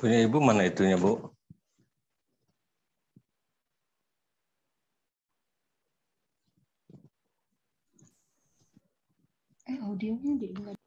Punya Ibu mana itunya, Bu? Audionya di enggak.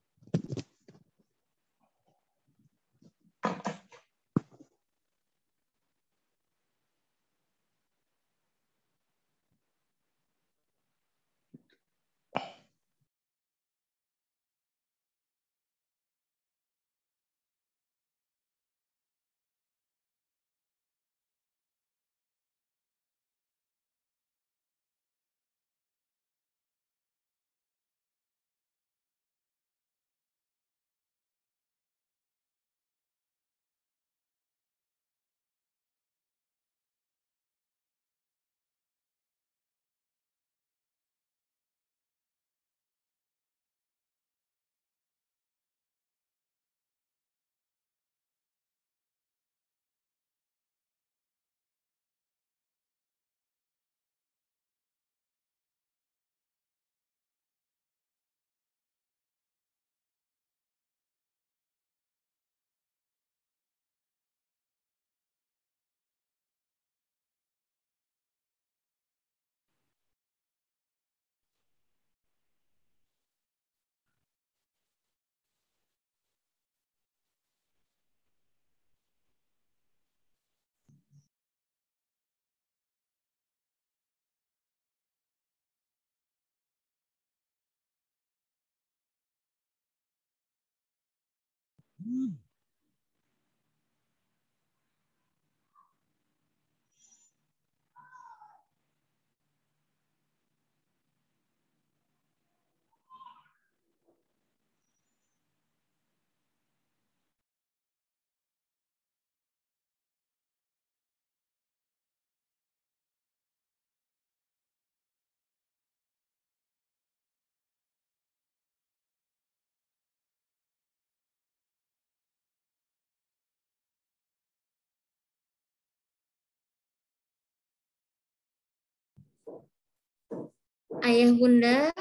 Ayah Bunda,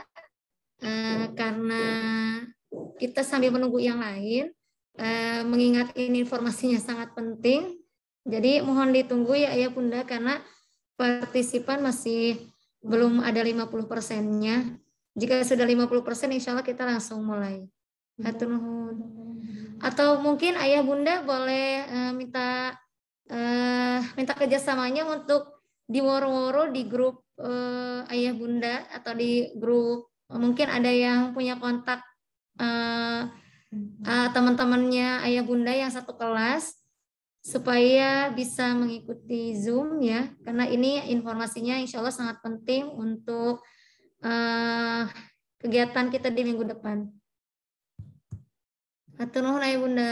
karena kita sambil menunggu yang lain, mengingat ini informasinya sangat penting, jadi mohon ditunggu ya Ayah Bunda karena partisipan masih belum ada 50%-nya. Jika sudah 50%, insya Allah kita langsung mulai. Hatur nuhun. Atau mungkin Ayah Bunda boleh minta kerjasamanya untuk di woro-woro di grup Ayah Bunda atau di grup mungkin ada yang punya kontak teman-temannya Ayah Bunda yang satu kelas supaya bisa mengikuti Zoom ya, karena ini informasinya insya Allah sangat penting untuk kegiatan kita di minggu depan. Hatur nuhun Ayah Bunda.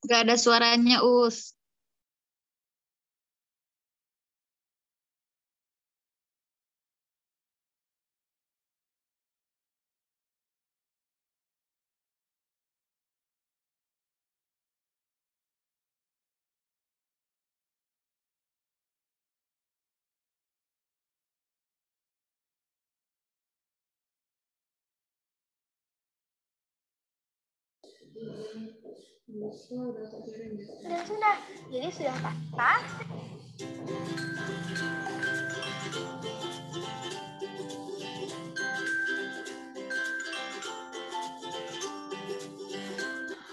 Gak ada suaranya, Us. Dan sunnah. Jadi sudah pasti.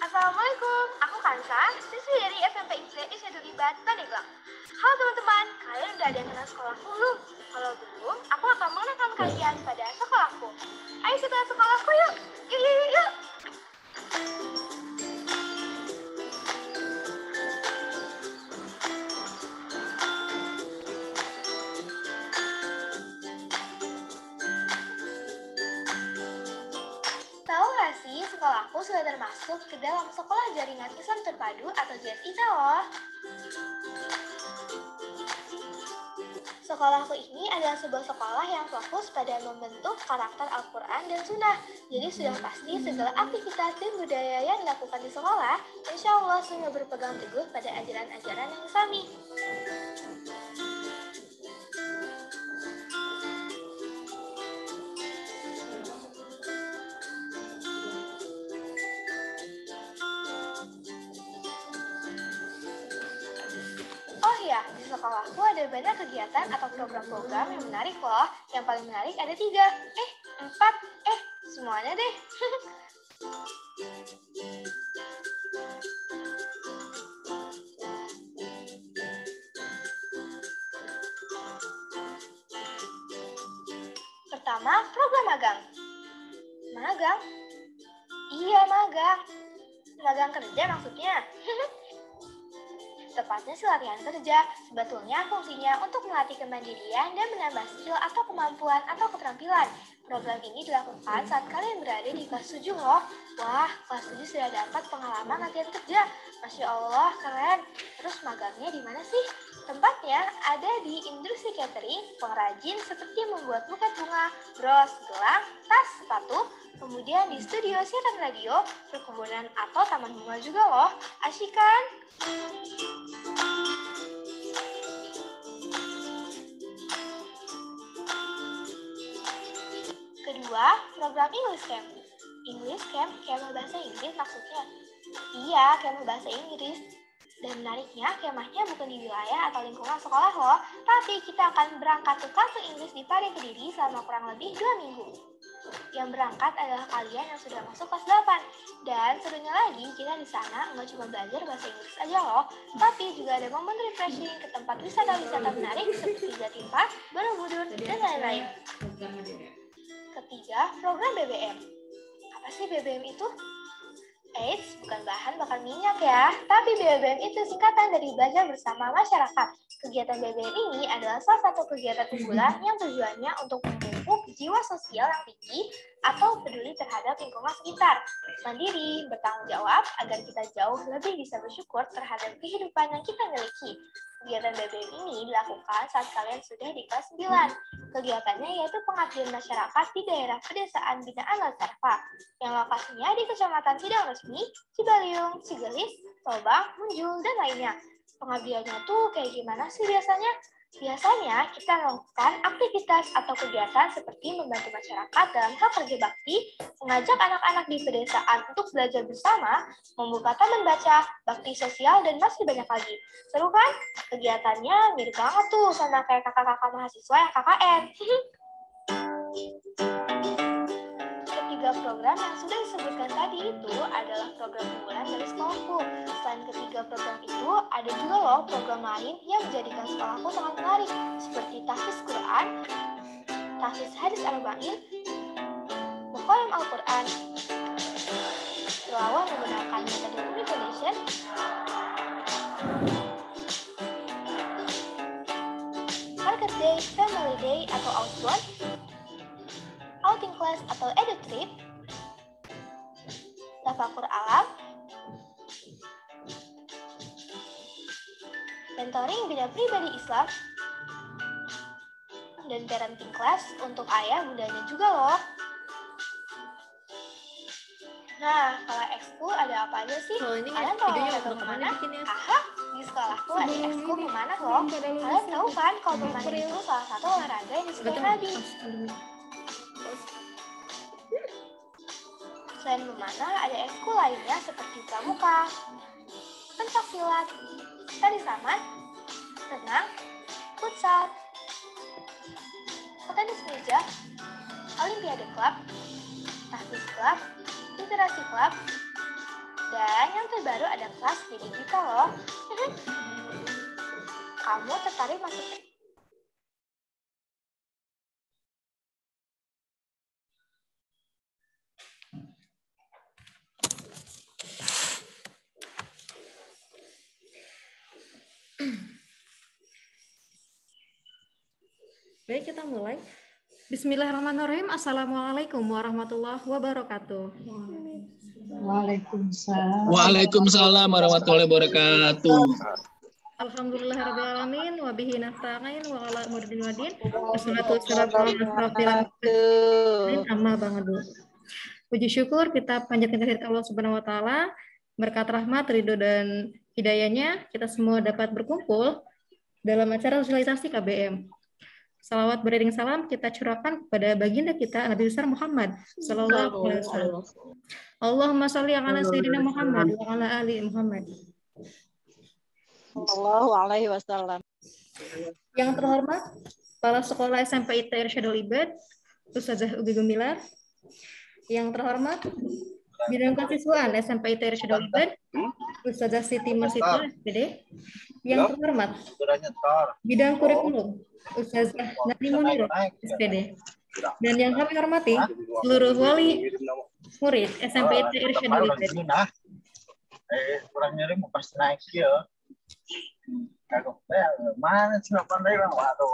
Assalamualaikum, aku Kansa, siswi dari SMP IC Libat Pandeglang. Halo teman-teman, kalian udah ada yang kenal sekolahku belum? Kalau belum, aku akan mengenalkan kalian pada sekolahku. Ayo kita sekolahku yuk, yuk. Tahu nggak sih, sekolahku sudah termasuk ke dalam Sekolah Jaringan Islam Terpadu atau JSIT loh. Sekolahku ini adalah sebuah sekolah yang fokus pada membentuk karakter Al-Quran dan Sunnah. Jadi sudah pasti segala aktivitas dan budaya yang dilakukan di sekolah, insya Allah semua berpegang teguh pada ajaran-ajaran yang Islami. Oh iya, di sekolahku ada banyak kegiatan atau program-program yang menarik loh. Yang paling menarik ada 3, 4, semuanya deh. Pertama, program magang. Magang? Iya, magang. Magang kerja maksudnya. Tepatnya sih latihan kerja. Sebetulnya fungsinya untuk melatih kemandirian dan menambah skill atau kemampuan atau keterampilan. Program ini dilakukan saat kalian berada di kelas 7 loh. Wah, kelas 7 sudah dapat pengalaman latihan kerja. Masya Allah, keren. Terus magangnya di mana sih? Tempatnya ada di industri catering, pengrajin seperti membuat buket bunga, bros, gelang, tas, sepatu, kemudian di studio siaran radio, perkebunan atau taman bunga juga loh. Asyik kan? Kedua, program English Camp. English Camp, kemah bahasa Inggris maksudnya. Iya, kemah bahasa Inggris. Dan menariknya, kemahnya bukan di wilayah atau lingkungan sekolah loh, tapi kita akan berangkat ke kampung Inggris di Pare Kediri selama kurang lebih 2 minggu. Yang berangkat adalah kalian yang sudah masuk kelas 8. Dan serunya lagi, kita di sana nggak cuma belajar bahasa Inggris aja loh, tapi juga ada momen refreshing ke tempat wisata-wisata menarik seperti Jatim Park, Borobudur, dan lain-lain. Ketiga, program BBM. Apa sih BBM itu? Eits, bukan bahan bakar minyak ya, tapi BBM itu singkatan dari Belajar Bersama Masyarakat. Kegiatan BBM ini adalah salah satu kegiatan unggulan yang tujuannya untuk memupuk jiwa sosial yang tinggi atau peduli terhadap lingkungan sekitar. Mandiri, bertanggung jawab agar kita jauh lebih bisa bersyukur terhadap kehidupan yang kita miliki. Kegiatan BBM ini dilakukan saat kalian sudah di kelas 9. Kegiatannya yaitu pengabdian masyarakat di daerah pedesaan binaan Latarva, yang lokasinya di Kecamatan Sidang Resmi, Cibaliung, Cigelis, Tobang, Munjul, dan lainnya. Pengabdiannya tuh kayak gimana sih biasanya? Biasanya kita melakukan aktivitas atau kegiatan seperti membantu masyarakat dalam hal kerja bakti, mengajak anak-anak di pedesaan untuk belajar bersama, membuka taman baca, bakti sosial, dan masih banyak lagi. Seru kan? Kegiatannya mirip banget tuh sama kayak kakak-kakak mahasiswa yang KKN. Ketiga program yang sudah disebutkan tadi itu adalah program unggulan dari sekolahku. Selain ketiga program itu, ada juga loh program lain yang menjadikan sekolahku sangat menarik, seperti tahfiz Quran, tahfiz hadis Arba'in, Mukhayyam Al-Quran, tilawah menggunakan metode Umi Foundation, Market Day, Family Day atau Outbound, Outing Class atau Edu Trip, Tafakur Alam, mentoring bidang pribadi Islam, dan parenting class untuk ayah bundanya juga loh. Nah, kalau ekskul ada apa aja sih? Oh, ini Kalian tahu videonya olahraga udah kemana? kemana bikinnya? Aha, di sekolahku ada ekskul memanah loh. Kalian tahu kan kalau memanah itu salah satu olahraga yang disukai Nabi. Selain memanah, ada ekskul lainnya seperti pramuka, pencaksilat, tari saman, renang, futsal, tenis meja, olimpiade klub, tahfiz klub, literasi klub, dan yang terbaru ada kelas digital loh. Kamu tertarik masuk? Baik, kita mulai. Bismillahirrahmanirrahim. Assalamualaikum warahmatullahi wabarakatuh. Waalaikumsalam. Waalaikumsalam warahmatullahi wabarakatuh. Alhamdulillahirrahmanirrahim. Wabihi nasta'in wa ala umurdin wadin. Wassalatu wassalamu ala asyrafil anbiya'i amma ba'du. Puji syukur kita panjatkan kehadirat Allah Subhanahu wa taala. Berkat rahmat, ridho dan hidayahnya kita semua dapat berkumpul dalam acara sosialisasi KBM. Salawat beriring salam kita curahkan kepada baginda kita Nabi besar Muhammad sallallahu alaihi wasallam. Allahumma shalli ala sayyidina Muhammad wa ala ali Muhammad. Sallallahu alaihi wasallam. Yang terhormat Kepala Sekolah SMP ITR Syadul Ibad, Ustazah Ugi Gumilar. Yang terhormat Bidang Kesiswaan SMP ITR Syadul Ibad, Ustazah Siti Masito SPD. Yang terhormat Bidang Kurikulum, Ustazah Nadi Munir SPD. Dan yang kami hormati seluruh wali murid SMP ITR Syadul Ibad. Kurang nyeri mau pas naik sih ya. Kagak mana sih pandai bang? Waduh.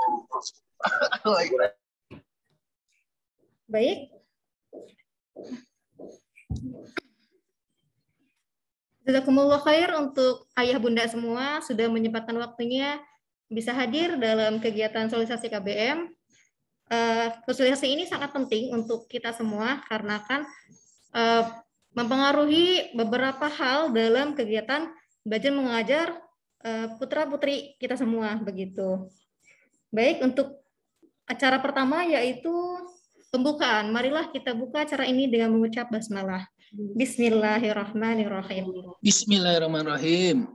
Baik. Jazakumullah khair untuk ayah bunda semua sudah menyempatkan waktunya bisa hadir dalam kegiatan sosialisasi KBM. Sosialisasi ini sangat penting untuk kita semua karena kan mempengaruhi beberapa hal dalam kegiatan belajar mengajar putra-putri kita semua begitu. Baik, untuk acara pertama yaitu pembukaan. Marilah kita buka acara ini dengan mengucap basmalah. Bismillahirrahmanirrahim. Bismillahirrahmanirrahim.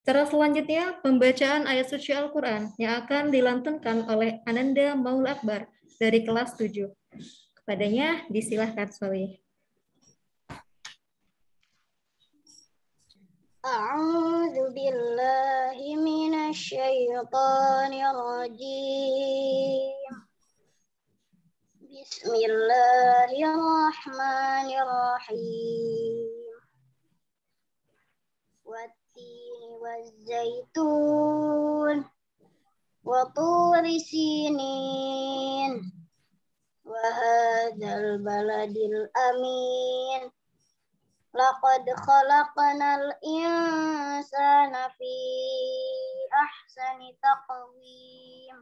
Acara selanjutnya pembacaan ayat suci Al-Quran yang akan dilantunkan oleh Ananda Maul Akbar dari kelas 7. Kepadanya disilahkan Solih. A'udzu billahi minasy syaithanir rajim. Bismillahirrahmanirrahim. Wat-tini waz-zaitun wa turi sinin wa hadzal baladil amin. Laqad khalaqnal insana fi ahsani taqwim.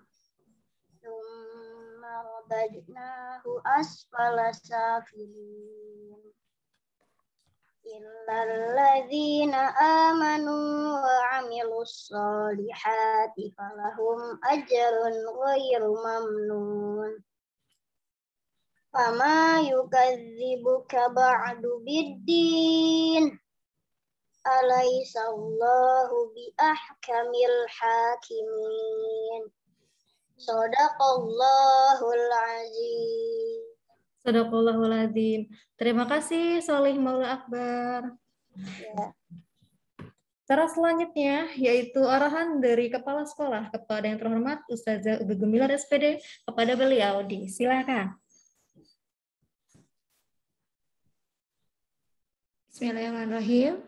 Tsumma radadnahu asfala safilin. Illal ladzina amanu wa 'amilus solihati falahum ajrun ghairu mamnun. Fama yukadzibuka ba'du biddin. Alaisallahu bi ahkamil hakimin. Shadaqallahul azim. Shadaqallahul azim. Terima kasih Solih Maula Akbar. Ya. Cara selanjutnya yaitu arahan dari Kepala Sekolah kepada yang terhormat Ustazah Ugi Gumilar SPD kepada beliau. Silakan. Bismillahirrahmanirrahim.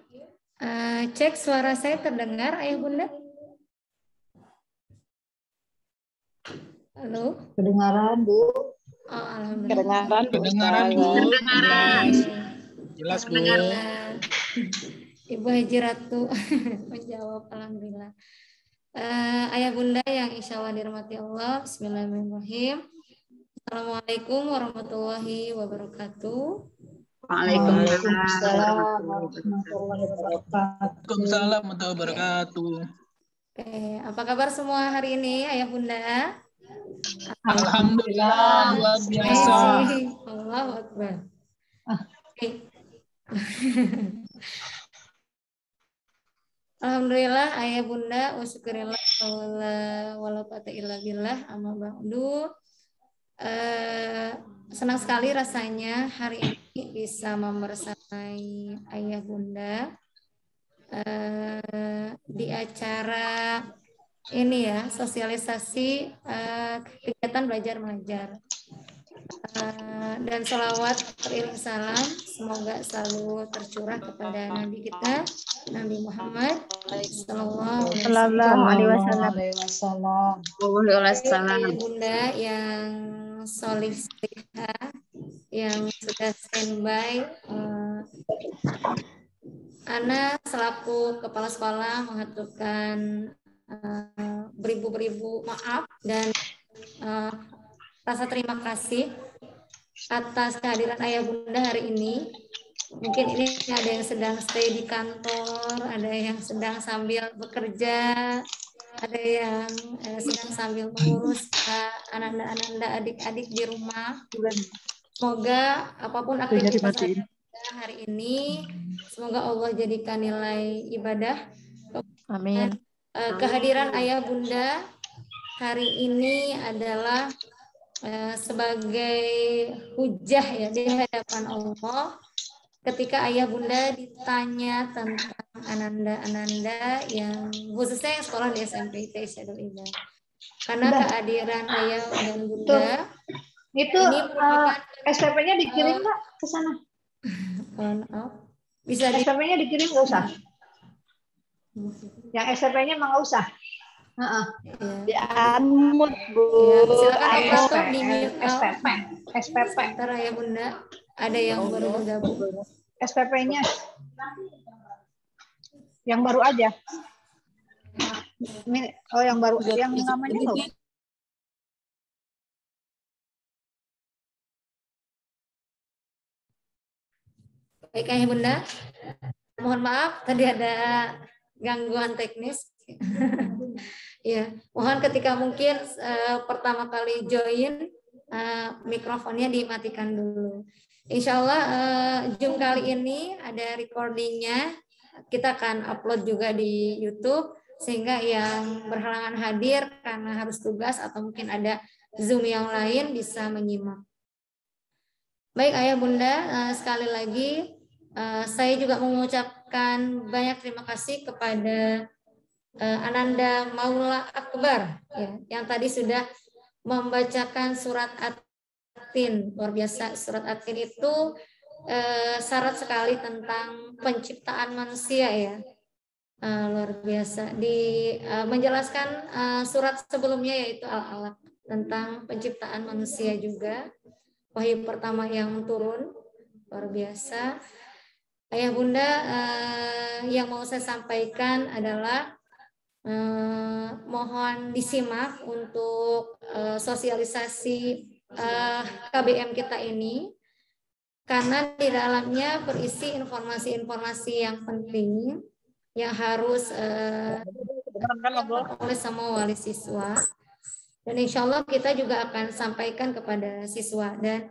Cek suara saya terdengar, ayah bunda? Halo? Kedengaran, Bu. Oh, alhamdulillah. Kedengaran, Bu. Kedengaran, Bu. Jelas, Bu. Ibu Haji Ratu menjawab, alhamdulillah. Ayah bunda yang insya Allah dirahmati Allah, bismillahirrahmanirrahim. Assalamualaikum warahmatullahi wabarakatuh. Waalaikumsalam warahmatullahi wabarakatuh. Waalaikumsalam warahmatullahi wabarakatuh. Oke, apa kabar semua hari ini, ayah bunda? Alhamdulillah, luar biasa. Allahu Akbar. Oke. Alhamdulillah, ayah bunda, wa syukurillah, wala quwata illa billah, amma ba'du. Senang sekali rasanya hari ini bisa membersamai ayah bunda di acara ini ya, sosialisasi kegiatan belajar mengajar. Dan sholawat beriring salam semoga selalu tercurah kepada Nabi kita, Nabi Muhammad Sallallahu Alaihi Wasallam. Bunda yang solih yang sudah standby, Ana selaku kepala sekolah mengaturkan beribu-ribu maaf dan rasa terima kasih atas kehadiran ayah bunda hari ini. Mungkin ini ada yang sedang stay di kantor, ada yang sedang sambil bekerja, ada yang sedang sambil mengurus anak-anak adik-adik di rumah. Semoga apapun aktivitas Anda hari ini, semoga Allah jadikan nilai ibadah. Amin. Kehadiran ayah bunda hari ini adalah sebagai hujah ya di hadapan Allah ketika ayah bunda ditanya tentang ananda-ananda yang khususnya yang sekolah di SMP Syadul Iman. Karena kehadiran ayah dan bunda itu SPP-nya dikirim nggak ke sana? Bisa SPP-nya dikirim nggak usah. Yang SPP-nya emang nggak usah. Dianmut, Bu. Ya, silakan di SPP. Antara ya bunda, ada yang baru bergabung. SPP-nya yang baru aja. Oh, yang baru, yang namanya loh. Baik ayah bunda, mohon maaf tadi ada gangguan teknis. Ya, mohon ketika mungkin pertama kali join mikrofonnya dimatikan dulu. Insya Allah Zoom kali ini ada recordingnya, kita akan upload juga di YouTube sehingga yang berhalangan hadir karena harus tugas atau mungkin ada Zoom yang lain bisa menyimak. Baik ayah bunda, sekali lagi saya juga mengucapkan banyak terima kasih kepada Ananda Maula Akbar ya, yang tadi sudah membacakan surat At-Tin. Luar biasa, surat At-Tin itu syarat sekali tentang penciptaan manusia ya. Luar biasa. Menjelaskan surat sebelumnya yaitu Al-Alaq tentang penciptaan manusia juga. Wahyu pertama yang turun. Luar biasa. Ayah bunda, yang mau saya sampaikan adalah mohon disimak untuk sosialisasi KBM kita ini karena di dalamnya berisi informasi-informasi yang penting yang harus oleh semua wali siswa, dan insya Allah kita juga akan sampaikan kepada siswa, dan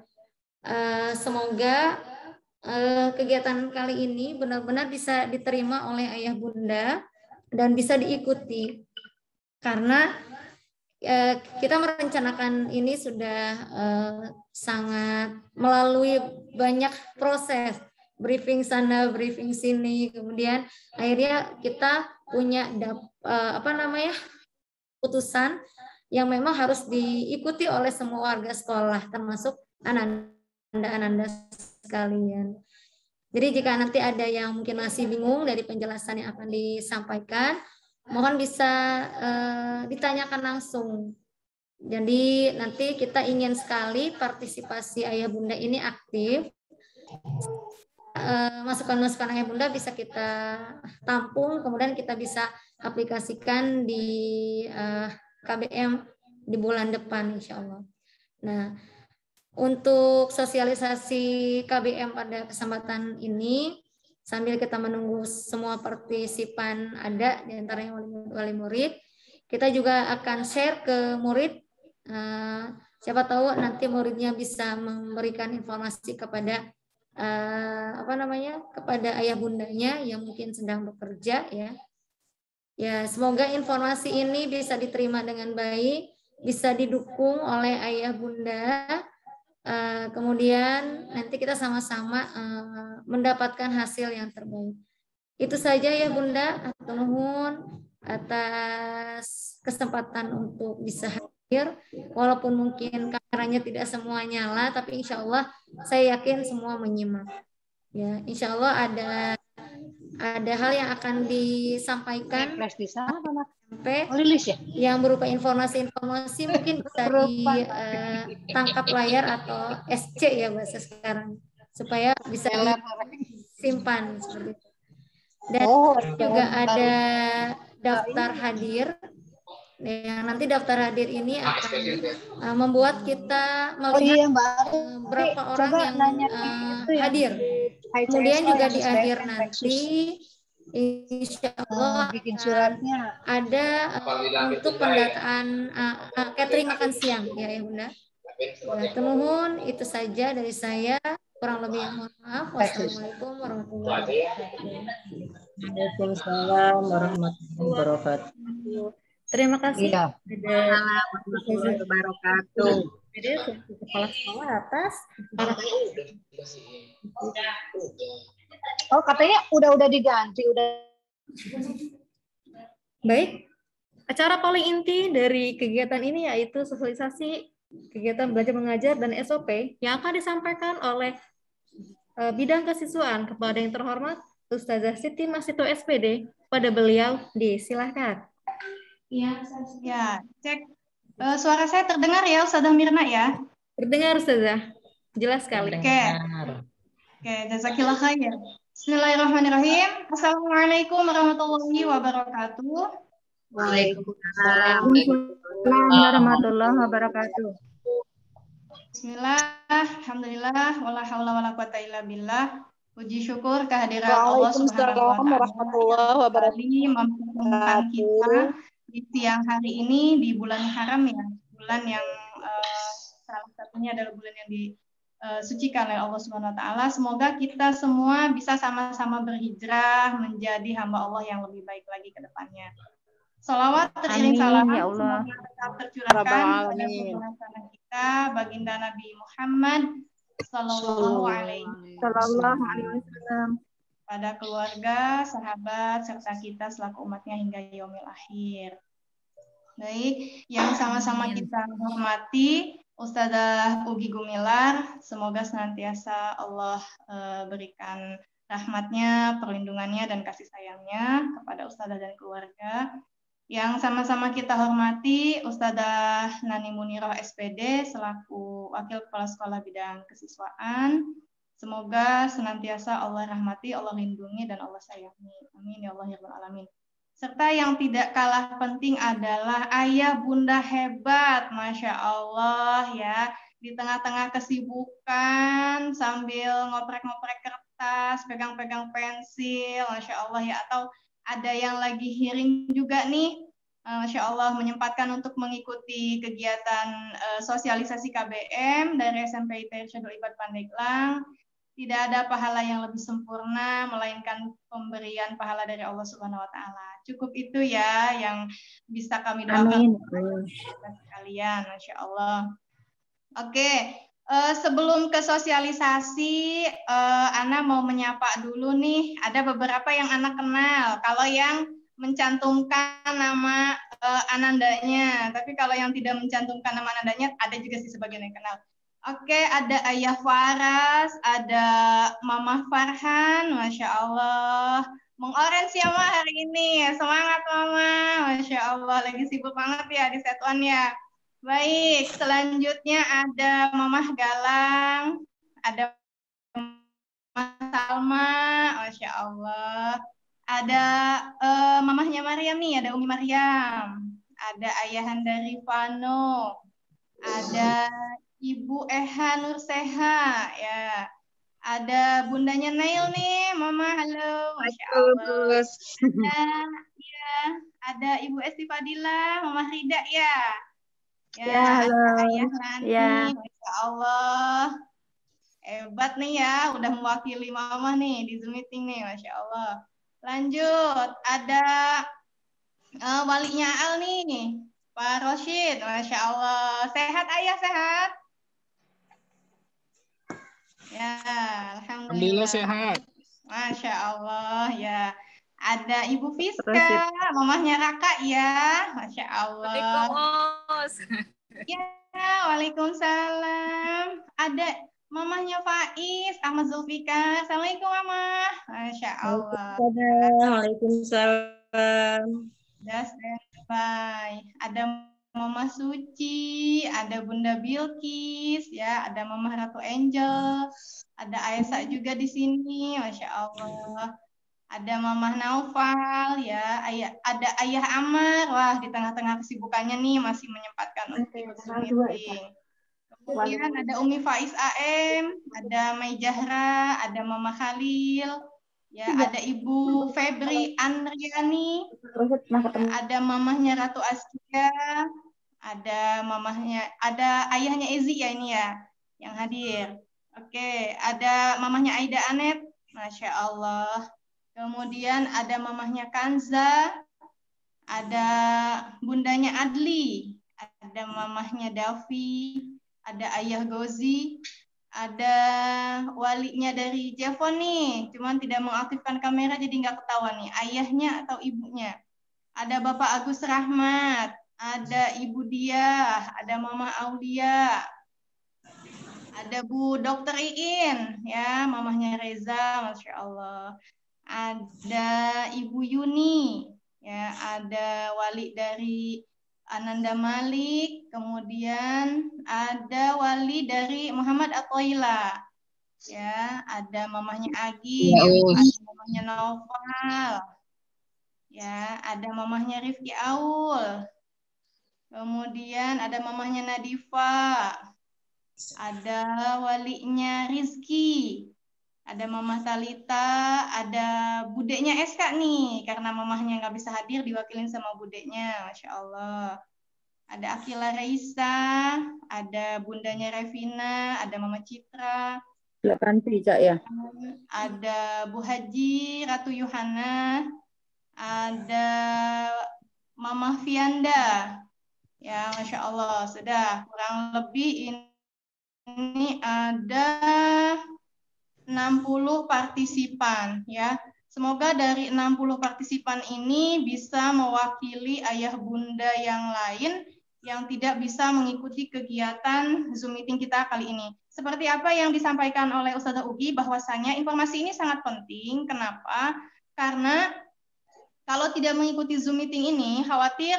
semoga kegiatan kali ini benar-benar bisa diterima oleh ayah bunda dan bisa diikuti karena kita merencanakan ini sudah sangat melalui banyak proses, briefing sana, briefing sini, kemudian akhirnya kita punya putusan yang memang harus diikuti oleh semua warga sekolah termasuk ananda sekalian. Jadi jika nanti ada yang mungkin masih bingung dari penjelasan yang akan disampaikan, mohon bisa ditanyakan langsung. Jadi nanti kita ingin sekali partisipasi ayah bunda ini aktif. masukan-masukan ayah bunda bisa kita tampung, kemudian kita bisa aplikasikan di KBM di bulan depan insya Allah. Nah, untuk sosialisasi KBM pada kesempatan ini, sambil kita menunggu semua partisipan ada, di antaranya wali murid, kita juga akan share ke murid. Siapa tahu nanti muridnya bisa memberikan informasi kepada kepada ayah bundanya yang mungkin sedang bekerja ya. Ya, semoga informasi ini bisa diterima dengan baik, bisa didukung oleh ayah bunda. Kemudian nanti kita sama-sama mendapatkan hasil yang terbaik. Itu saja ya bunda, atur nuhun atas kesempatan untuk bisa hadir. Walaupun mungkin kameranya tidak semua nyala, tapi insya Allah saya yakin semua menyimak. Ya, insya Allah ada hal yang akan disampaikan yang berupa informasi-informasi mungkin bisa ditangkap layar atau SC ya bahasa sekarang supaya bisa disimpan seperti itu. Dan juga ada daftar hadir yang nanti daftar hadir ini akan membuat kita melihat berapa orang yang hadir. Kemudian juga di akhir nanti insya Allah ada untuk pendataan catering makan siang ya bunda. Nuhun, itu saja dari saya. Kurang lebih yang mohon maaf. Wassalamualaikum warahmatullahi wabarakatuh. Waalaikumsalam warahmatullahi wabarakatuh. Terima kasih. Warahmatullahi wabarakatuh. Kepala sekolah atas. Oh, katanya udah diganti, udah. Baik. Acara paling inti dari kegiatan ini yaitu sosialisasi kegiatan belajar mengajar dan SOP yang akan disampaikan oleh bidang kesiswaan kepada yang terhormat Ustazah Siti Masito SPD. Pada beliau disilahkan. Ya, cek. Suara saya terdengar ya, Ustazah Mirna ya? Terdengar, Ustazah. Jelas sekali. Oke, jazakillah khair. Bismillahirrahmanirrahim. Assalamualaikum warahmatullahi wabarakatuh. Waalaikumsalam warahmatullahi wabarakatuh. Bismillah, alhamdulillah, wala haula wala quwata illa billah. Puji syukur kehadiran Allah Subhanahu wa taala mempertemukan kita di siang hari ini di bulan haram ya, bulan yang salah satunya adalah bulan yang disucikan oleh Allah Subhanahu wa taala. Semoga kita semua bisa sama-sama berhijrah menjadi hamba Allah yang lebih baik lagi ke depannya. Salawat teriring salam ya Allah. semoga tetap tercurahkan pada junjungan kita baginda Nabi Muhammad sallallahu alaihi wasallam, pada keluarga, sahabat serta kita selaku umatnya hingga yaumil akhir. Baik, yang sama-sama kita hormati Ustazah Ugi Gumilar, semoga senantiasa Allah berikan rahmatnya, perlindungannya dan kasih sayangnya kepada Ustazah dan keluarga. Yang sama-sama kita hormati Ustazah Nani Muniroh SPD selaku Wakil Kepala Sekolah Bidang Kesiswaan. Semoga senantiasa Allah rahmati, Allah lindungi, dan Allah sayangi. Amin ya Allah ya Rabbal Alamin. Serta yang tidak kalah penting adalah ayah bunda hebat, Masya Allah ya. Di tengah-tengah kesibukan sambil ngoprek-ngoprek kertas, pegang-pegang pensil, Masya Allah ya. Atau ada yang lagi hearing juga nih, Masya Allah, menyempatkan untuk mengikuti kegiatan sosialisasi KBM dari SMP ITIR Syedul Ibad Pandeglang. Tidak ada pahala yang lebih sempurna, melainkan pemberian pahala dari Allah Subhanahu wa Ta'ala. Cukup itu ya yang bisa kami doakan kalian, Masya Allah. Oke. Sebelum ke sosialisasi, Ana mau menyapa dulu nih. Ada beberapa yang Ana kenal. Kalau yang mencantumkan nama Anandanya, tapi kalau yang tidak mencantumkan nama Anandanya, ada juga sih sebagian yang kenal. Oke, ada Ayah Faras, ada Mama Farhan, Masya Allah. Mengoren siapa hari ini? Semangat Mama, Masya Allah. Lagi sibuk banget ya di setuan ya. Baik, selanjutnya ada Mamah Galang, ada Salma, Masya Allah. Ada mamahnya Maryam nih, ada Umi Maryam. Ada ayahanda Rifano. Ada Ibu Eha Nurseha, ya. Ada bundanya Nail nih, Mama, halo, Masya Allah. Ada Ibu Esti Fadila, Mama Rida, ya. Ya, halo. ada Ayah Rani, Ya. Masya Allah. Hebat nih ya, udah mewakili Mama nih di Zoom meeting nih, Masya Allah. Lanjut, ada walinya Al nih, Pak Roshid, Masya Allah. Sehat Ayah, sehat? Ya, Alhamdulillah sehat. Masya Allah, ya. Ada Ibu Fiska, mamahnya Raka ya, Masya Allah. Ya, Waalaikumsalam. Ada mamahnya Faiz, Ahmad Zulfikar. Assalamualaikum, Mama. Masya Allah. Waalaikumsalam. Sudah standby. Ada Mama Suci, ada Bunda Bilkis, ya, ada Mama Ratu Angel, ada Aisyah juga di sini, Masya Allah. Ada Mama Naufal, ya, ada Ayah Amar, wah di tengah-tengah kesibukannya nih masih menyempatkan untuk ikut meeting. Kemudian ada Umi Faiz AM, ada Mai Jahra, ada Mama Khalil, ya, ada Ibu Febri Andriani, ada mamahnya Ratu Askia, ada ayahnya Ezi ya ini ya yang hadir. Oke, ada mamahnya Aida Anet, Masya Allah. Kemudian ada mamahnya Kanza, ada bundanya Adli, ada mamahnya Davi, ada ayah Gozi, ada walinya dari Jevon nih, cuman tidak mengaktifkan kamera jadi nggak ketahuan nih, ayahnya atau ibunya. Ada Bapak Agus Rahmat, ada Ibu Diah, ada Mama Aulia, ada Bu Dokter Iin, ya, mamahnya Reza, Masya Allah. Ada Ibu Yuni, ya, ada wali dari Ananda Malik, kemudian ada wali dari Muhammad Atoila, ya, ada mamahnya Agi, ada mamahnya Naufal, ya, ada mamahnya Rifki Aul, kemudian ada mamahnya Nadifa, ada walinya Rizki, ada Mamah Talita, ada budeknya SK nih, karena mamahnya nggak bisa hadir, diwakilin sama budeknya, Masya Allah. Ada Akila Raisa, ada bundanya Revina, ada Mama Citra, Ya. ada Bu Haji, Ratu Yuhana, ada Mama Fianda, ya, Masya Allah, sudah kurang lebih ini ada 60 partisipan, ya. Semoga dari 60 partisipan ini bisa mewakili ayah bunda yang lain yang tidak bisa mengikuti kegiatan Zoom meeting kita kali ini. Seperti apa yang disampaikan oleh Ustazah Ugi, bahwasanya informasi ini sangat penting. Kenapa? Karena kalau tidak mengikuti Zoom meeting ini, khawatir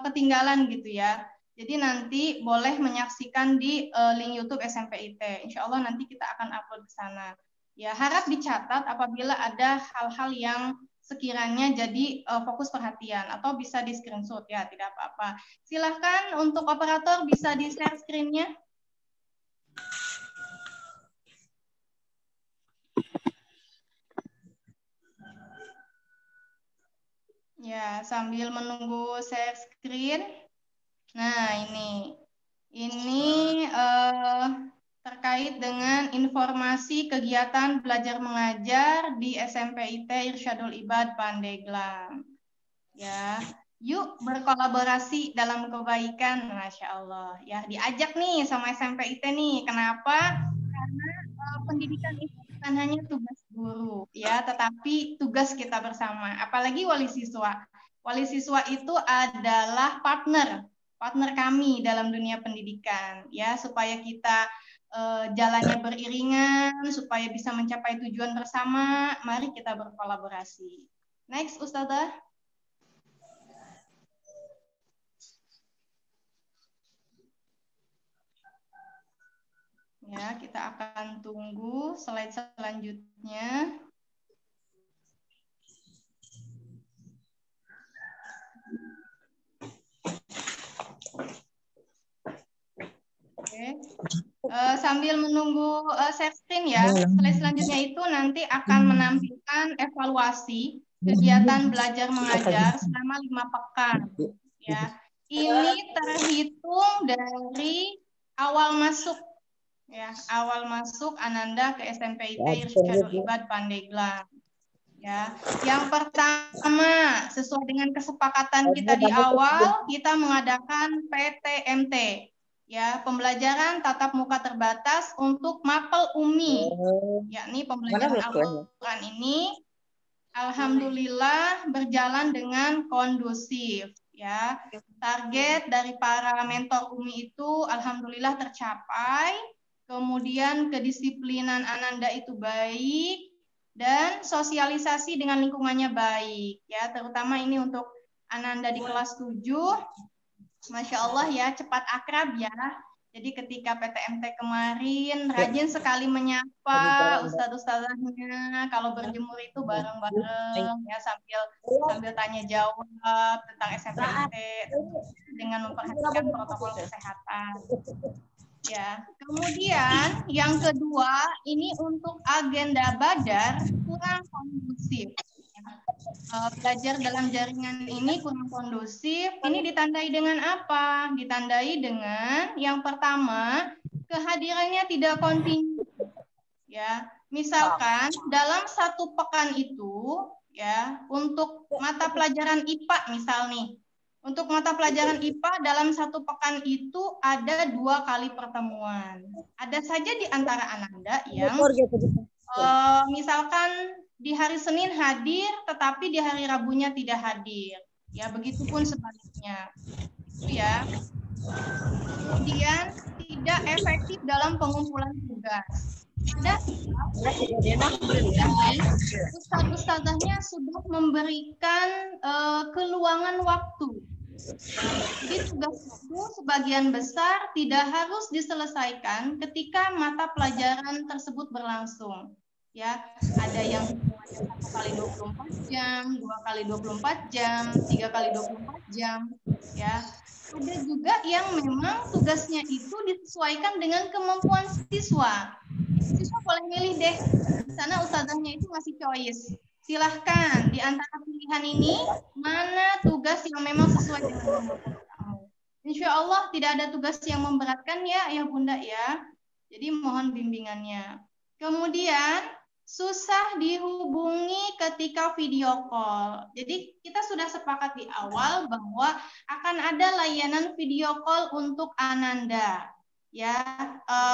ketinggalan gitu ya. Jadi nanti boleh menyaksikan di link YouTube SMPIT. Insya Allah nanti kita akan upload ke sana. Ya, harap dicatat apabila ada hal-hal yang sekiranya jadi fokus perhatian atau bisa di screenshot ya, tidak apa-apa. Silahkan untuk operator bisa di share screen-nya. Ya, sambil menunggu share screen. Nah, ini terkait dengan informasi kegiatan belajar mengajar di SMPIT Irsyadul Ibad Pandeglang. Ya, yuk berkolaborasi dalam kebaikan, Masya Allah. Ya, diajak nih sama SMPIT nih. Kenapa? Karena pendidikan itu bukan hanya tugas guru, ya, tetapi tugas kita bersama. Apalagi wali siswa. Wali siswa itu adalah partner kami dalam dunia pendidikan, ya, supaya kita jalannya beriringan, supaya bisa mencapai tujuan bersama. Mari kita berkolaborasi. Next, Ustazah. Ya, kita akan tunggu slide selanjutnya. Oke. Sambil menunggu share screen ya, slide selanjutnya itu nanti akan menampilkan evaluasi kegiatan belajar mengajar selama 5 pekan. Ya, ini terhitung dari awal masuk Ananda ke SMP Irsyadul Ibad Pandeglang. Ya, yang pertama sesuai dengan kesepakatan kita di awal, kita mengadakan PTMT. Ya, pembelajaran tatap muka terbatas untuk mapel UMI, yakni pembelajaran Al-Quran ini, alhamdulillah berjalan dengan kondusif. Ya, target dari para mentor UMI itu alhamdulillah tercapai. Kemudian kedisiplinan Ananda itu baik dan sosialisasi dengan lingkungannya baik. Ya, terutama ini untuk Ananda di kelas 7. Masya Allah ya, cepat akrab ya. Jadi ketika PTMT kemarin rajin sekali menyapa ustadz-ustadzahnya. Kalau berjemur itu bareng-bareng ya, sambil tanya jawab tentang SMPT dengan memperhatikan protokol kesehatan. Ya, kemudian yang kedua ini untuk agenda Badar kurang kondusif. Belajar dalam jaringan ini kurang kondusif. Ini ditandai dengan apa? Ditandai dengan yang pertama, kehadirannya tidak kontinu. Ya, misalkan dalam 1 pekan itu, ya, untuk mata pelajaran IPA misal nih, untuk mata pelajaran IPA dalam 1 pekan itu ada 2 kali pertemuan. Ada saja di antara Ananda yang misalkan di hari Senin hadir, tetapi di hari Rabunya tidak hadir. Ya, begitupun sebaliknya. Itu ya. Kemudian tidak efektif dalam pengumpulan tugas. Ada ustadz-ustadzahnya sudah memberikan keluangan waktu. Jadi tugas itu sebagian besar tidak harus diselesaikan ketika mata pelajaran tersebut berlangsung. Ya, ada yang 1 kali 24 jam, 2 kali 24 jam, 3 kali 24 jam. Ya, ada juga yang memang tugasnya itu disesuaikan dengan kemampuan siswa. Siswa boleh milih deh. Di sana ustazahnya itu ngasih choice. Silahkan di antara pilihan ini mana tugas yang memang sesuai dengan kemampuan kamu. Insya Allah tidak ada tugas yang memberatkan ya, ayah bunda ya. Jadi mohon bimbingannya. Kemudian susah dihubungi ketika video call. Jadi kita sudah sepakat di awal bahwa akan ada layanan video call untuk Ananda, ya,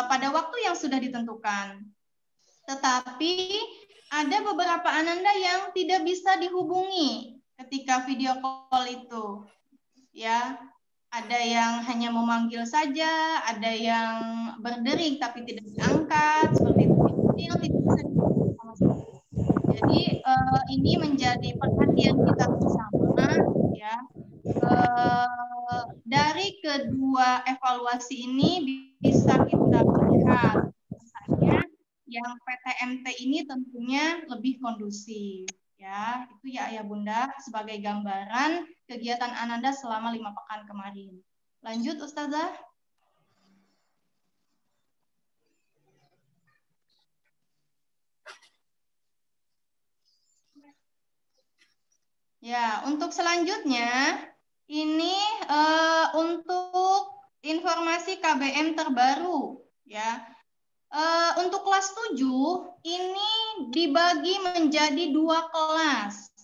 pada waktu yang sudah ditentukan. Tetapi ada beberapa Ananda yang tidak bisa dihubungi ketika video call itu, ya. Ada yang hanya memanggil saja, ada yang berdering tapi tidak diangkat, seperti itu. Yang tidak bisa dihubungi sama sekali. Jadi ini menjadi perhatian kita bersama, ya. Dari kedua evaluasi ini bisa kita lihat misalnya yang PTMT ini tentunya lebih kondusif, ya. Itu ya ayah bunda sebagai gambaran kegiatan Ananda selama 5 pekan kemarin. Lanjut Ustazah. Ya, untuk selanjutnya ini untuk informasi KBM terbaru, ya. Untuk kelas 7 ini dibagi menjadi 2 kelas,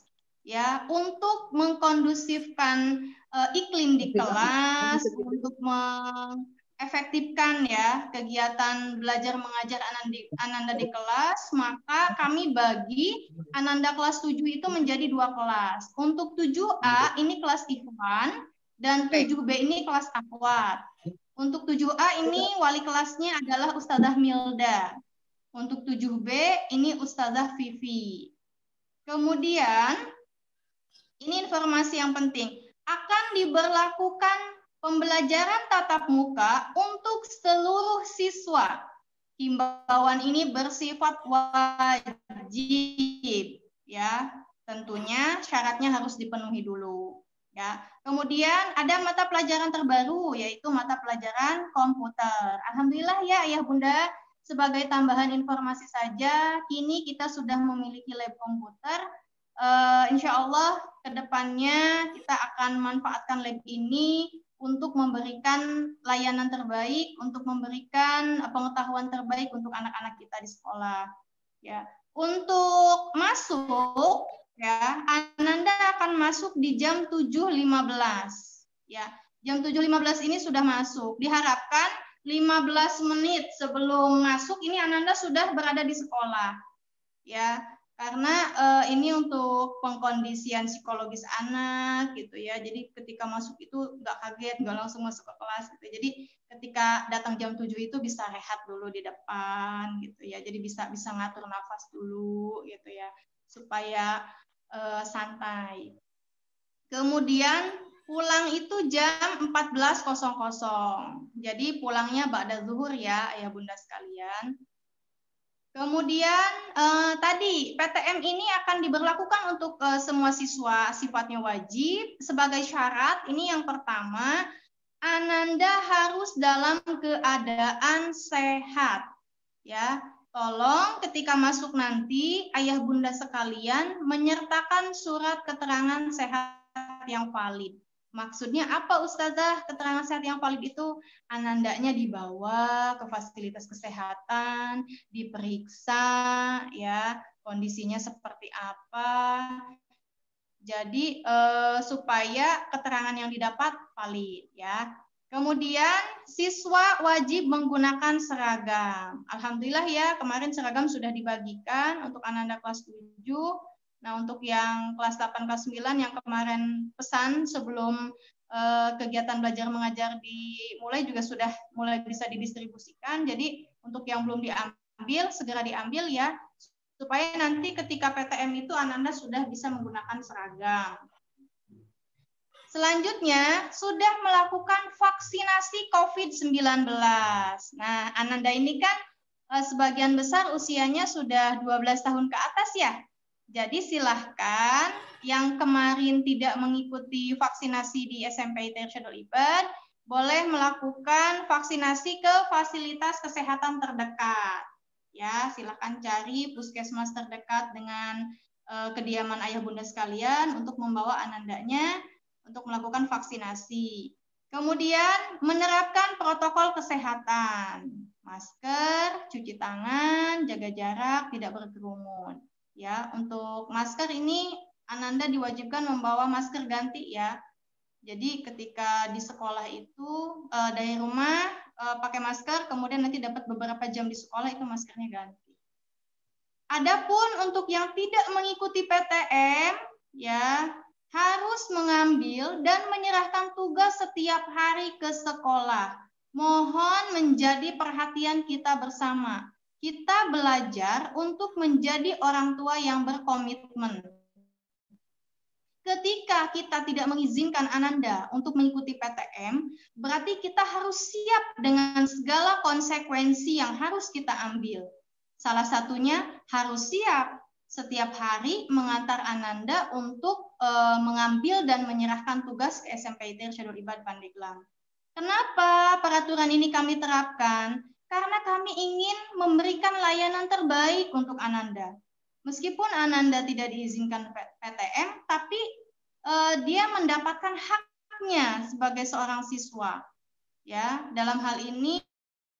ya, untuk mengkondusifkan iklim di kelas, untuk mengefektifkan ya kegiatan belajar mengajar Ananda di kelas, maka kami bagi Ananda kelas 7 itu menjadi 2 kelas. Untuk 7A ini kelas Ikhwan dan 7B ini kelas Akhwat. Untuk 7A ini wali kelasnya adalah Ustazah Milda. Untuk 7B ini Ustazah Vivi. Kemudian ini informasi yang penting. Akan diberlakukan pembelajaran tatap muka untuk seluruh siswa. himbauan ini bersifat wajib, ya. Tentunya syaratnya harus dipenuhi dulu, ya. Kemudian ada mata pelajaran terbaru, yaitu mata pelajaran komputer. Alhamdulillah ya Ayah Bunda, sebagai tambahan informasi saja, kini kita sudah memiliki lab komputer. Insya Allah ke depannya kita akan manfaatkan lab ini untuk memberikan layanan terbaik, untuk memberikan pengetahuan terbaik untuk anak-anak kita di sekolah. Ya, untuk masuk, ya, Ananda akan masuk di jam 7.15. Ya, jam 7.15 ini sudah masuk. Diharapkan 15 menit sebelum masuk ini Ananda sudah berada di sekolah. Ya, karena ini untuk pengkondisian psikologis anak gitu ya. Jadi ketika masuk itu nggak kaget, nggak langsung masuk ke kelas gitu. Jadi ketika datang jam 7 itu bisa rehat dulu di depan gitu ya. Jadi bisa ngatur nafas dulu gitu ya, supaya santai. Kemudian pulang itu jam 14.00. Jadi pulangnya ba'da zuhur ya Ayah Bunda sekalian. Kemudian tadi PTM ini akan diberlakukan untuk semua siswa, sifatnya wajib. Sebagai syarat ini yang pertama, Ananda harus dalam keadaan sehat. Ya, tolong ketika masuk nanti Ayah Bunda sekalian menyertakan surat keterangan sehat yang valid. Maksudnya apa Ustazah keterangan sehat yang valid itu? Anandanya dibawa ke fasilitas kesehatan, diperiksa ya, kondisinya seperti apa. Jadi supaya keterangan yang didapat valid ya. Kemudian siswa wajib menggunakan seragam. Alhamdulillah ya, kemarin seragam sudah dibagikan untuk Ananda kelas 7. Nah, untuk yang kelas 8, kelas 9 yang kemarin pesan sebelum kegiatan belajar mengajar dimulai juga sudah mulai bisa didistribusikan. Jadi untuk yang belum diambil, segera diambil ya, supaya nanti ketika PTM itu Ananda sudah bisa menggunakan seragam. Selanjutnya, sudah melakukan vaksinasi COVID-19. Nah, Ananda ini kan sebagian besar usianya sudah 12 tahun ke atas ya. Jadi silahkan yang kemarin tidak mengikuti vaksinasi di SMP ITER Syedul Ibad, boleh melakukan vaksinasi ke fasilitas kesehatan terdekat. Ya, silahkan cari puskesmas terdekat dengan kediaman Ayah Bunda sekalian untuk membawa anandanya untuk melakukan vaksinasi. Kemudian menerapkan protokol kesehatan, masker, cuci tangan, jaga jarak, tidak berkerumun. Ya, untuk masker ini Ananda diwajibkan membawa masker ganti ya. Jadi ketika di sekolah itu dari rumah pakai masker, kemudian nanti dapat beberapa jam di sekolah itu maskernya ganti. Adapun untuk yang tidak mengikuti PTM ya, harus mengambil dan menyerahkan tugas setiap hari ke sekolah. Mohon menjadi perhatian kita bersama. Kita belajar untuk menjadi orang tua yang berkomitmen. Ketika kita tidak mengizinkan Ananda untuk mengikuti PTM, berarti kita harus siap dengan segala konsekuensi yang harus kita ambil. Salah satunya harus siap setiap hari mengantar Ananda untuk mengambil dan menyerahkan tugas ke SMP ITER Syedul Ibad Pandeglang. Kenapa peraturan ini kami terapkan? Karena kami ingin memberikan layanan terbaik untuk Ananda. Meskipun Ananda tidak diizinkan PTM, tapi dia mendapatkan haknya sebagai seorang siswa. Ya, dalam hal ini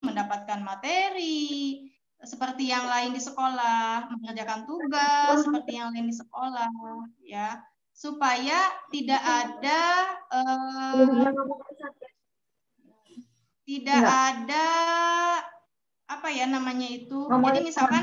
mendapatkan materi, seperti yang lain di sekolah, mengerjakan tugas seperti yang lain di sekolah, ya, supaya tidak ada apa ya namanya itu. Jadi misalkan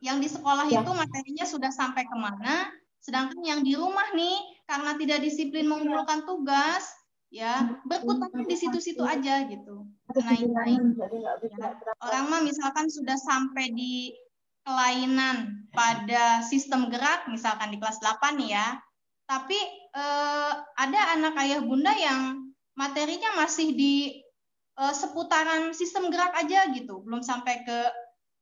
yang di sekolah itu materinya sudah sampai kemana, sedangkan yang di rumah nih karena tidak disiplin mengumpulkan tugas, ya berkutatnya di situ-situ aja gitu. Naik-naik. Ya. Orang mah misalkan sudah sampai di kelainan pada sistem gerak, misalkan di kelas 8 ya, tapi ada anak ayah bunda yang materinya masih di seputaran sistem gerak aja gitu, belum sampai ke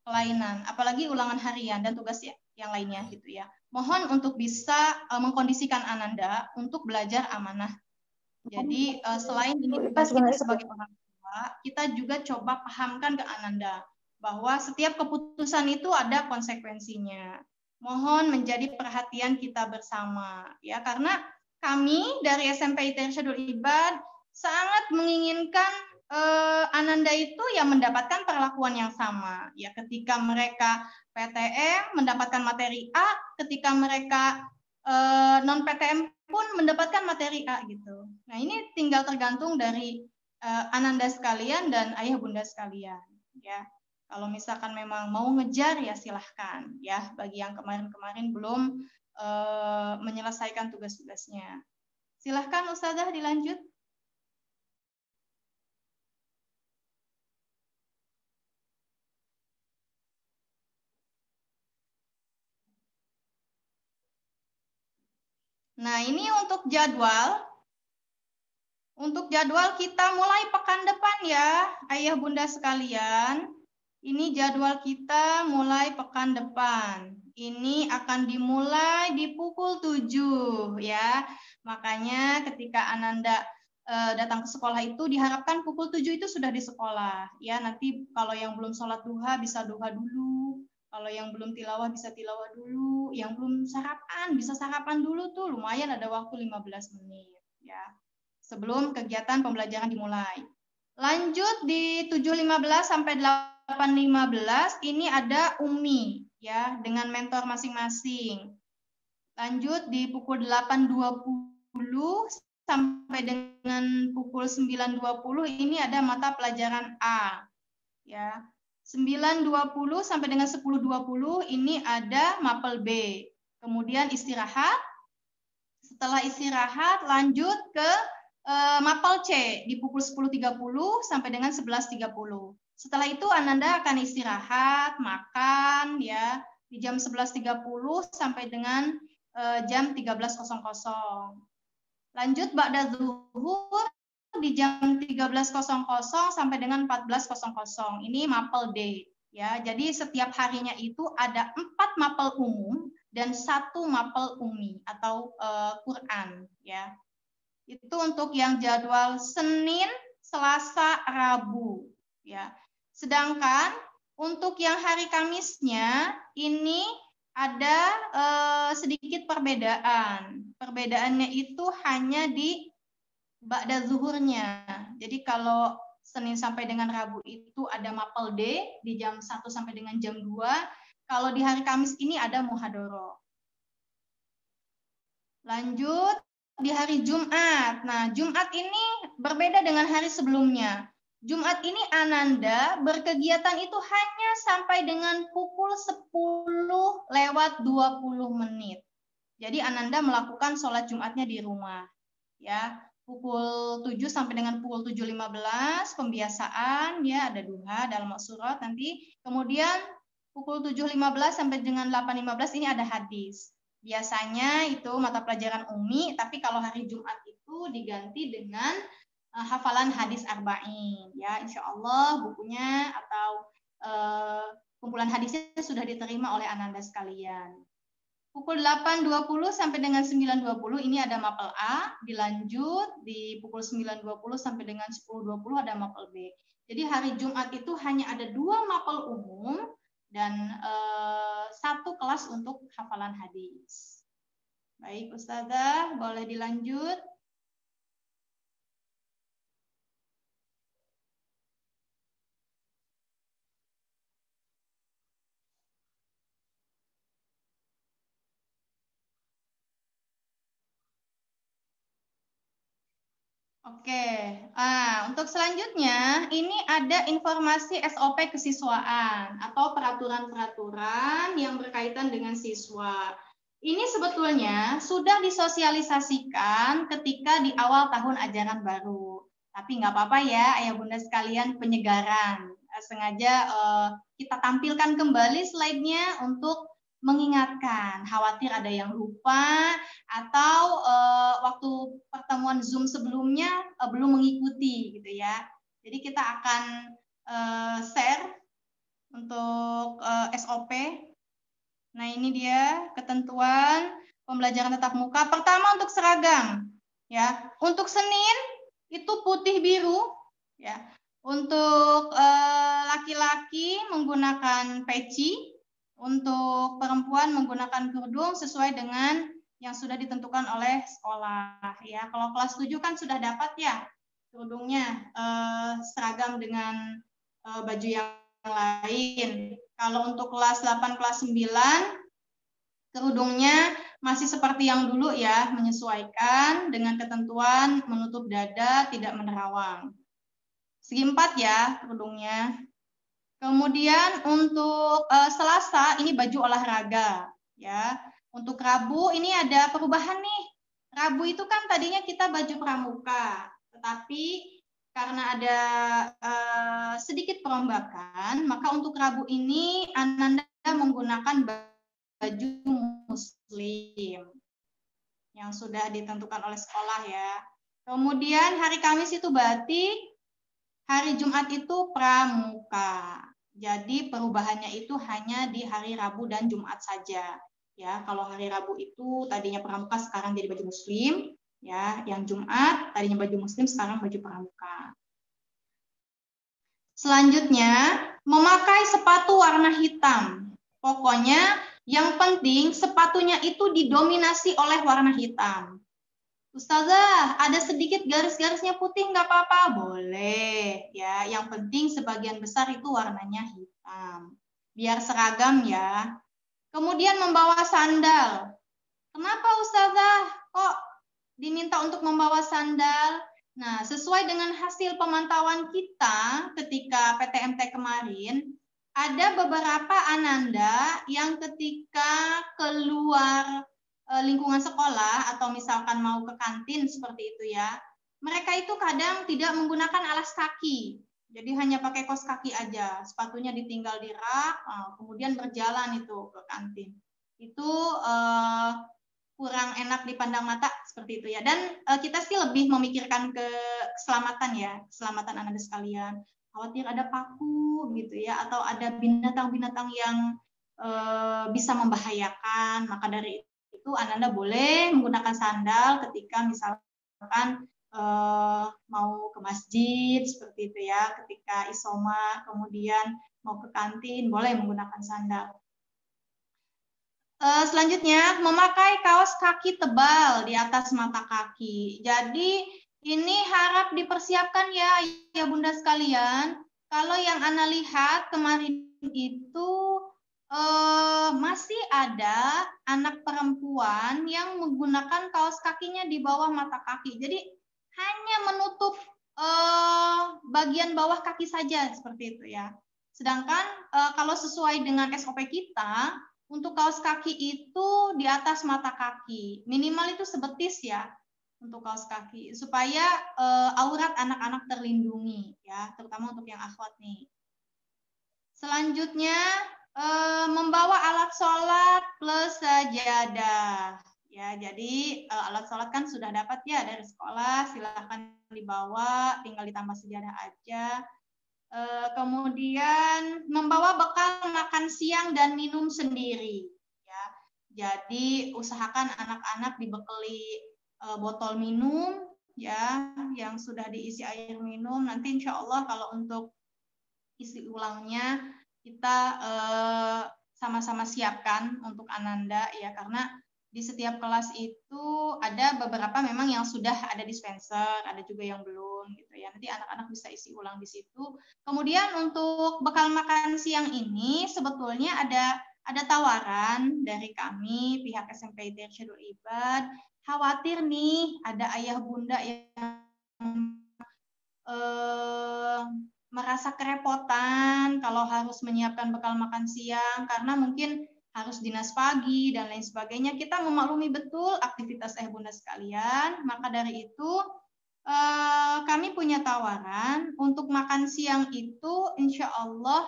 kelainan, apalagi ulangan harian dan tugas yang lainnya gitu ya. Mohon untuk bisa mengkondisikan Ananda untuk belajar amanah. Jadi selain ini tugas kita sebagai orang tua, kita juga coba pahamkan ke Ananda bahwa setiap keputusan itu ada konsekuensinya. Mohon menjadi perhatian kita bersama ya, karena kami dari SMP ITN Syedul Ibad sangat menginginkan Ananda itu ya mendapatkan perlakuan yang sama ya, ketika mereka PTM mendapatkan materi A, ketika mereka non PTM pun mendapatkan materi A gitu. Nah, ini tinggal tergantung dari Ananda sekalian dan ayah bunda sekalian ya. Kalau misalkan memang mau ngejar ya silahkan ya, bagi yang kemarin-kemarin belum menyelesaikan tugas-tugasnya. Silahkan Ustazah dilanjut. Nah, ini untuk jadwal. Untuk jadwal kita mulai pekan depan ya, ayah bunda sekalian. Ini jadwal kita mulai pekan depan. Ini akan dimulai di pukul 7 ya. Makanya ketika Ananda datang ke sekolah itu diharapkan pukul 7 itu sudah di sekolah. Ya, nanti kalau yang belum sholat duha bisa duha dulu. Kalau yang belum tilawah bisa tilawah dulu, yang belum sarapan bisa sarapan dulu tuh, lumayan ada waktu 15 menit ya. Sebelum kegiatan pembelajaran dimulai. Lanjut di 7.15 sampai 8.15 ini ada Umi ya dengan mentor masing-masing. Lanjut di pukul 8.20 sampai dengan pukul 9.20 ini ada mata pelajaran A ya. 9.20 sampai dengan 10.20 ini ada mapel B. Kemudian istirahat. Setelah istirahat lanjut ke mapel C di pukul 10.30 sampai dengan 11.30. Setelah itu Ananda akan istirahat, makan ya di jam 11.30 sampai dengan jam 13.00. Lanjut ba'da zuhur di jam 13.00 sampai dengan 14.00. Ini mapel D ya. Jadi setiap harinya itu ada 4 mapel umum dan 1 mapel umi atau Quran ya. Itu untuk yang jadwal Senin, Selasa, Rabu ya. Sedangkan untuk yang hari Kamisnya ini ada sedikit perbedaan. Perbedaannya itu hanya di ba'da zuhurnya. Jadi kalau Senin sampai dengan Rabu itu ada mapel D di jam 1 sampai dengan jam 2. Kalau di hari Kamis ini ada muhadoroh. Lanjut di hari Jumat. Nah, Jumat ini berbeda dengan hari sebelumnya. Jumat ini Ananda berkegiatan itu hanya sampai dengan pukul 10:20 menit. Jadi Ananda melakukan sholat Jumatnya di rumah. Ya, pukul 7 sampai dengan pukul 7.15 pembiasaan ya, ada duha dalam surat nanti. Kemudian pukul 7.15 sampai dengan 8.15 ini ada hadis. Biasanya itu mata pelajaran umi, tapi kalau hari Jumat itu diganti dengan hafalan hadis arba'in ya. Insya Allah bukunya atau kumpulan hadisnya sudah diterima oleh Ananda sekalian. Pukul 8.20 sampai dengan 9.20 ini ada mapel A, dilanjut di pukul 9.20 sampai dengan 10.20 ada mapel B. Jadi hari Jumat itu hanya ada 2 mapel umum dan 1 kelas untuk hafalan hadis. Baik Ustazah, boleh dilanjut. Oke, untuk selanjutnya ini ada informasi SOP kesiswaan atau peraturan-peraturan yang berkaitan dengan siswa. Ini sebetulnya sudah disosialisasikan ketika di awal tahun ajaran baru. Tapi nggak apa-apa ya, ayah bunda sekalian, penyegaran. Sengaja kita tampilkan kembali slide-nya untuk mengingatkan, khawatir ada yang lupa atau waktu pertemuan Zoom sebelumnya belum mengikuti gitu ya. Jadi kita akan share untuk SOP. Nah, ini dia ketentuan pembelajaran tatap muka. Pertama untuk seragam, ya. Untuk Senin itu putih biru, ya. Untuk laki-laki menggunakan peci, untuk perempuan menggunakan kerudung sesuai dengan yang sudah ditentukan oleh sekolah, ya. Kalau kelas 7 kan sudah dapat ya kerudungnya seragam dengan baju yang lain. Kalau untuk kelas 8, kelas 9 kerudungnya masih seperti yang dulu ya, menyesuaikan dengan ketentuan menutup dada, tidak menerawang. Segi 4 ya kerudungnya. Kemudian untuk Selasa ini baju olahraga ya. Untuk Rabu ini ada perubahan nih. Rabu itu kan tadinya kita baju pramuka, tetapi karena ada sedikit perombakan, maka untuk Rabu ini Ananda menggunakan baju muslim yang sudah ditentukan oleh sekolah ya. Kemudian hari Kamis itu batik, hari Jumat itu pramuka. Jadi perubahannya itu hanya di hari Rabu dan Jumat saja. Ya, kalau hari Rabu itu tadinya pramuka sekarang jadi baju muslim, ya. Yang Jumat tadinya baju muslim sekarang baju pramuka. Selanjutnya, memakai sepatu warna hitam. Pokoknya yang penting sepatunya itu didominasi oleh warna hitam. Ustazah, ada sedikit garis-garisnya putih nggak apa-apa? Boleh, ya. Yang penting sebagian besar itu warnanya hitam. Biar seragam ya. Kemudian membawa sandal. Kenapa Ustazah kok diminta untuk membawa sandal? Nah, sesuai dengan hasil pemantauan kita ketika PTMT kemarin, ada beberapa Ananda yang ketika keluar lingkungan sekolah atau misalkan mau ke kantin seperti itu ya, mereka itu kadang tidak menggunakan alas kaki. Jadi hanya pakai kaos kaki aja, sepatunya ditinggal di rak, kemudian berjalan itu ke kantin. Itu kurang enak dipandang mata seperti itu ya. Dan kita sih lebih memikirkan keselamatan ya, keselamatan Ananda sekalian. Khawatir ada paku gitu ya, atau ada binatang-binatang yang bisa membahayakan. Maka dari itu Ananda boleh menggunakan sandal ketika misalkan mau ke masjid seperti itu ya, ketika isoma, kemudian mau ke kantin, boleh menggunakan sandal. Selanjutnya, memakai kaos kaki tebal di atas mata kaki. Jadi ini harap dipersiapkan ya Bunda sekalian. Kalau yang Ana lihat kemarin itu masih ada anak perempuan yang menggunakan kaos kakinya di bawah mata kaki. Jadi hanya menutup bagian bawah kaki saja seperti itu ya. Sedangkan kalau sesuai dengan SOP kita, untuk kaos kaki itu di atas mata kaki. Minimal itu sebetis ya untuk kaos kaki. Supaya aurat anak-anak terlindungi ya, terutama untuk yang akhwat nih. Selanjutnya, membawa alat sholat plus sajadah. Ya, jadi alat sholat kan sudah dapat ya dari sekolah, silahkan dibawa, tinggal ditambah sejadah aja. Kemudian membawa bekal makan siang dan minum sendiri. Ya, jadi usahakan anak-anak dibekali botol minum, ya, yang sudah diisi air minum. Nanti insya Allah kalau untuk isi ulangnya kita sama-sama siapkan untuk Ananda ya, karena di setiap kelas itu ada beberapa memang yang sudah ada dispenser, ada juga yang belum gitu ya. Nanti anak-anak bisa isi ulang di situ. Kemudian untuk bekal makan siang ini sebetulnya ada tawaran dari kami pihak SMP Irsyadul Ibad. Khawatir nih ada ayah bunda yang merasa kerepotan kalau harus menyiapkan bekal makan siang karena mungkin harus dinas pagi dan lain sebagainya. Kita memaklumi betul aktivitas bunda sekalian. Maka dari itu kami punya tawaran untuk makan siang itu insya Allah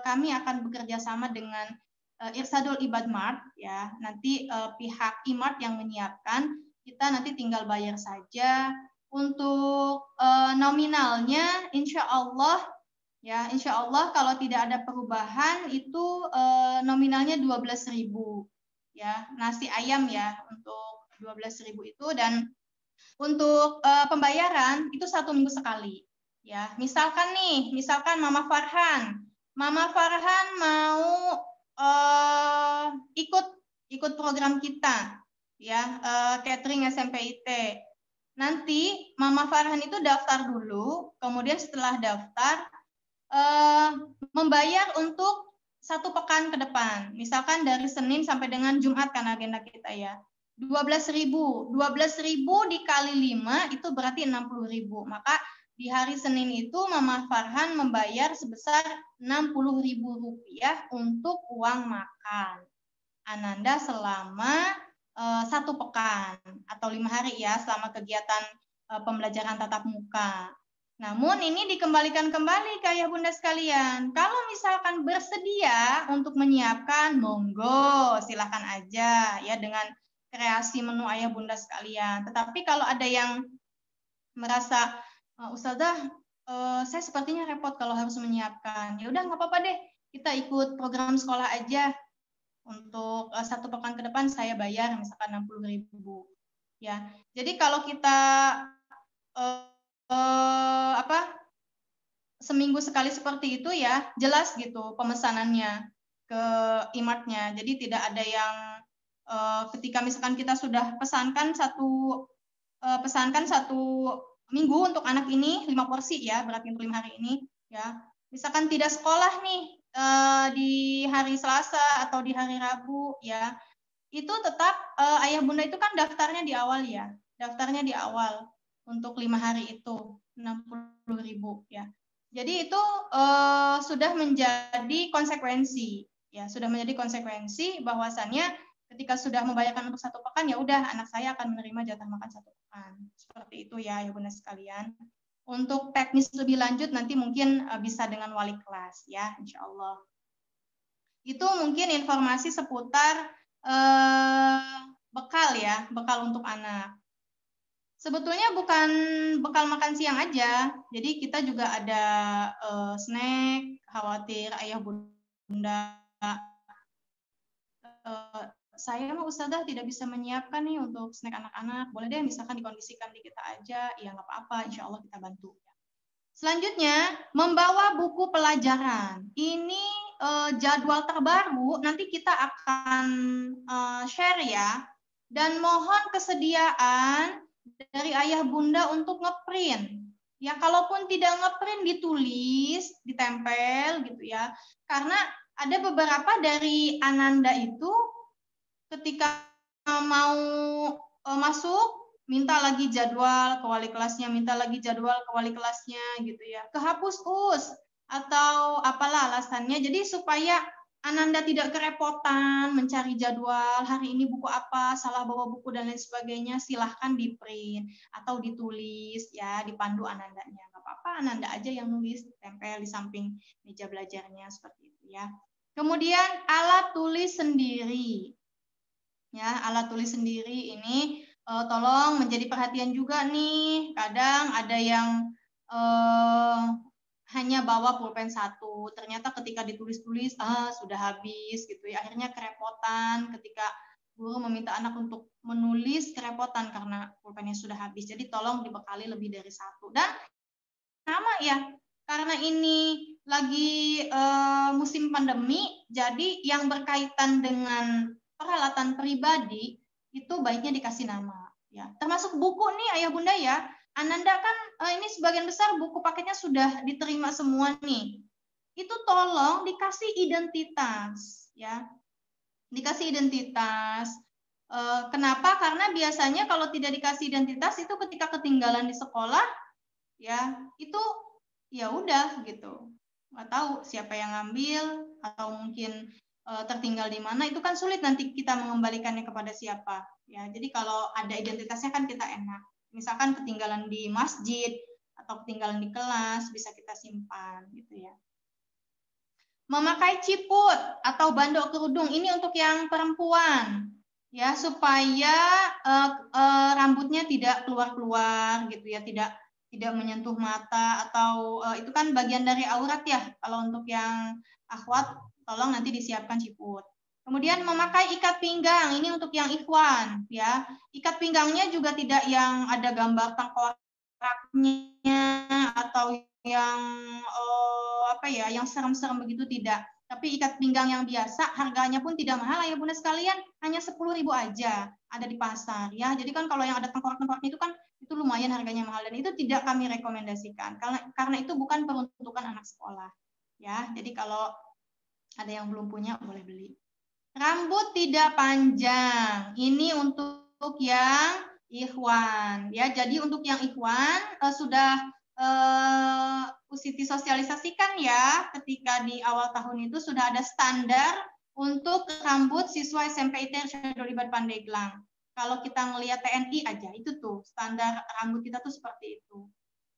kami akan bekerja sama dengan Irsyadul Ibad Mart ya. Nanti pihak IMART yang menyiapkan, kita nanti tinggal bayar saja. untuk nominalnya insya Allah kalau tidak ada perubahan itu nominalnya 12.000 ya, nasi ayam ya untuk 12.000 itu, dan untuk pembayaran itu 1 minggu sekali ya. Misalkan Mama Farhan mau ikut program kita ya, catering SMPIT. Nanti Mama Farhan itu daftar dulu, kemudian setelah daftar membayar untuk 1 pekan ke depan. Misalkan dari Senin sampai dengan Jumat kan agenda kita ya. 12.000 dikali 5 itu berarti 60.000. Maka di hari Senin itu Mama Farhan membayar sebesar 60.000 rupiah untuk uang makan Ananda selama 1 pekan atau 5 hari ya, selama kegiatan pembelajaran tatap muka. Namun ini dikembalikan kembali ke ayah bunda sekalian. Kalau misalkan bersedia untuk menyiapkan, monggo silakan aja ya dengan kreasi menu ayah bunda sekalian. Tetapi kalau ada yang merasa, Ustazah, saya sepertinya repot kalau harus menyiapkan. Ya udah nggak apa-apa deh, kita ikut program sekolah aja. Untuk 1 pekan ke depan saya bayar misalkan 60.000 ya. Jadi kalau kita seminggu sekali seperti itu ya, jelas gitu pemesanannya ke e-martnya. Jadi tidak ada yang ketika misalkan kita sudah pesankan satu minggu untuk anak ini 5 porsi ya, berarti untuk 5 hari ini ya. Misalkan tidak sekolah nih di hari Selasa atau di hari Rabu ya, itu tetap ayah bunda itu kan daftarnya di awal ya, daftarnya di awal untuk 5 hari itu 60.000 ya. Jadi itu sudah menjadi konsekuensi ya, sudah menjadi konsekuensi bahwasannya ketika sudah membayarkan untuk 1 pekan ya udah anak saya akan menerima jatah makan 1 pekan. Seperti itu ya ayah bunda sekalian. Untuk teknis lebih lanjut nanti mungkin bisa dengan wali kelas ya, insya Allah. Itu mungkin informasi seputar bekal ya, bekal untuk anak. Sebetulnya bukan bekal makan siang aja, jadi kita juga ada snack, khawatir ayah bunda saya mah Ustazah tidak bisa menyiapkan nih untuk snack anak-anak, boleh deh misalkan dikondisikan di kita aja, ya nggak apa-apa, insya Allah kita bantu. Selanjutnya, membawa buku pelajaran. Ini jadwal terbaru, nanti kita akan share ya, dan mohon kesediaan dari ayah bunda untuk ngeprint. Ya, kalaupun tidak ngeprint, ditulis, ditempel gitu ya, karena ada beberapa dari Ananda itu ketika mau masuk, minta lagi jadwal ke wali kelasnya, minta lagi jadwal ke wali kelasnya gitu ya. Kehapus us atau apalah alasannya. Jadi supaya Ananda tidak kerepotan mencari jadwal, hari ini buku apa, salah bawa buku dan lain sebagainya, silahkan di print atau ditulis ya, dipandu Anandanya. Nggak apa-apa, Ananda aja yang nulis, tempel di samping meja belajarnya seperti itu ya. Kemudian alat tulis sendiri. Ya, alat tulis sendiri ini tolong menjadi perhatian juga nih. Kadang ada yang hanya bawa pulpen 1, ternyata ketika ditulis-tulis sudah habis gitu ya. Akhirnya kerepotan ketika guru meminta anak untuk menulis, kerepotan karena pulpennya sudah habis. Jadi tolong dibekali lebih dari 1. Dan sama ya, karena ini lagi musim pandemi, jadi yang berkaitan dengan peralatan pribadi itu baiknya dikasih nama ya, termasuk buku nih ayah bunda ya. Ananda kan ini sebagian besar buku paketnya sudah diterima semua nih, itu tolong dikasih identitas ya, dikasih identitas. Kenapa? Karena biasanya kalau tidak dikasih identitas itu ketika ketinggalan di sekolah ya, itu ya udah gitu, nggak tahu siapa yang ngambil atau mungkin tertinggal di mana, itu kan sulit nanti kita mengembalikannya kepada siapa ya. Jadi kalau ada identitasnya kan kita enak, misalkan ketinggalan di masjid atau ketinggalan di kelas bisa kita simpan gitu ya. Memakai ciput atau bandok kerudung ini untuk yang perempuan ya, supaya rambutnya tidak keluar-keluar gitu ya, tidak menyentuh mata atau itu kan bagian dari aurat ya. Kalau untuk yang akhwat tolong nanti disiapkan ciput. Kemudian memakai ikat pinggang, ini untuk yang ikhwan ya. Ikat pinggangnya juga tidak yang ada gambar tengkoraknya atau yang apa ya, yang serem-serem begitu, tidak. Tapi ikat pinggang yang biasa, harganya pun tidak mahal ya Bunda sekalian, hanya 10.000 aja ada di pasar ya. Jadi kan kalau yang ada tengkorak-tengkoraknya itu kan itu lumayan harganya mahal, dan itu tidak kami rekomendasikan karena itu bukan peruntukan anak sekolah ya. Jadi kalau ada yang belum punya boleh beli. Rambut tidak panjang, ini untuk yang ikhwan ya. Jadi untuk yang ikhwan sudah Siti sosialisasikan ya, ketika di awal tahun itu sudah ada standar untuk rambut siswa SMP ITER Syahidul Ibad Pandeglang. Kalau kita ngelihat TNI aja itu tuh standar rambut kita tuh seperti itu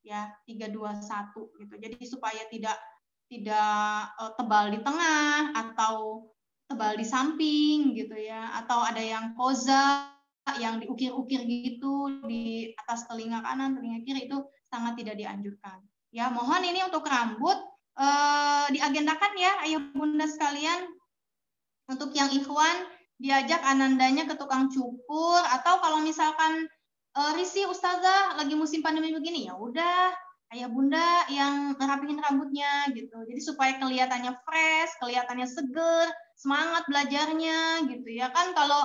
ya, 321 gitu. Jadi supaya tidak tebal di tengah atau tebal di samping gitu ya, atau ada yang koza yang diukir-ukir gitu di atas telinga kanan, telinga kiri, itu sangat tidak dianjurkan. Ya, mohon ini untuk rambut diagendakan ya ayah bunda sekalian. Untuk yang ikhwan diajak anandanya ke tukang cukur, atau kalau misalkan risih ustazah lagi musim pandemi begini, ya udah ayah bunda yang ngerapihin rambutnya gitu. Jadi supaya kelihatannya fresh, kelihatannya seger, semangat belajarnya gitu ya kan. Kalau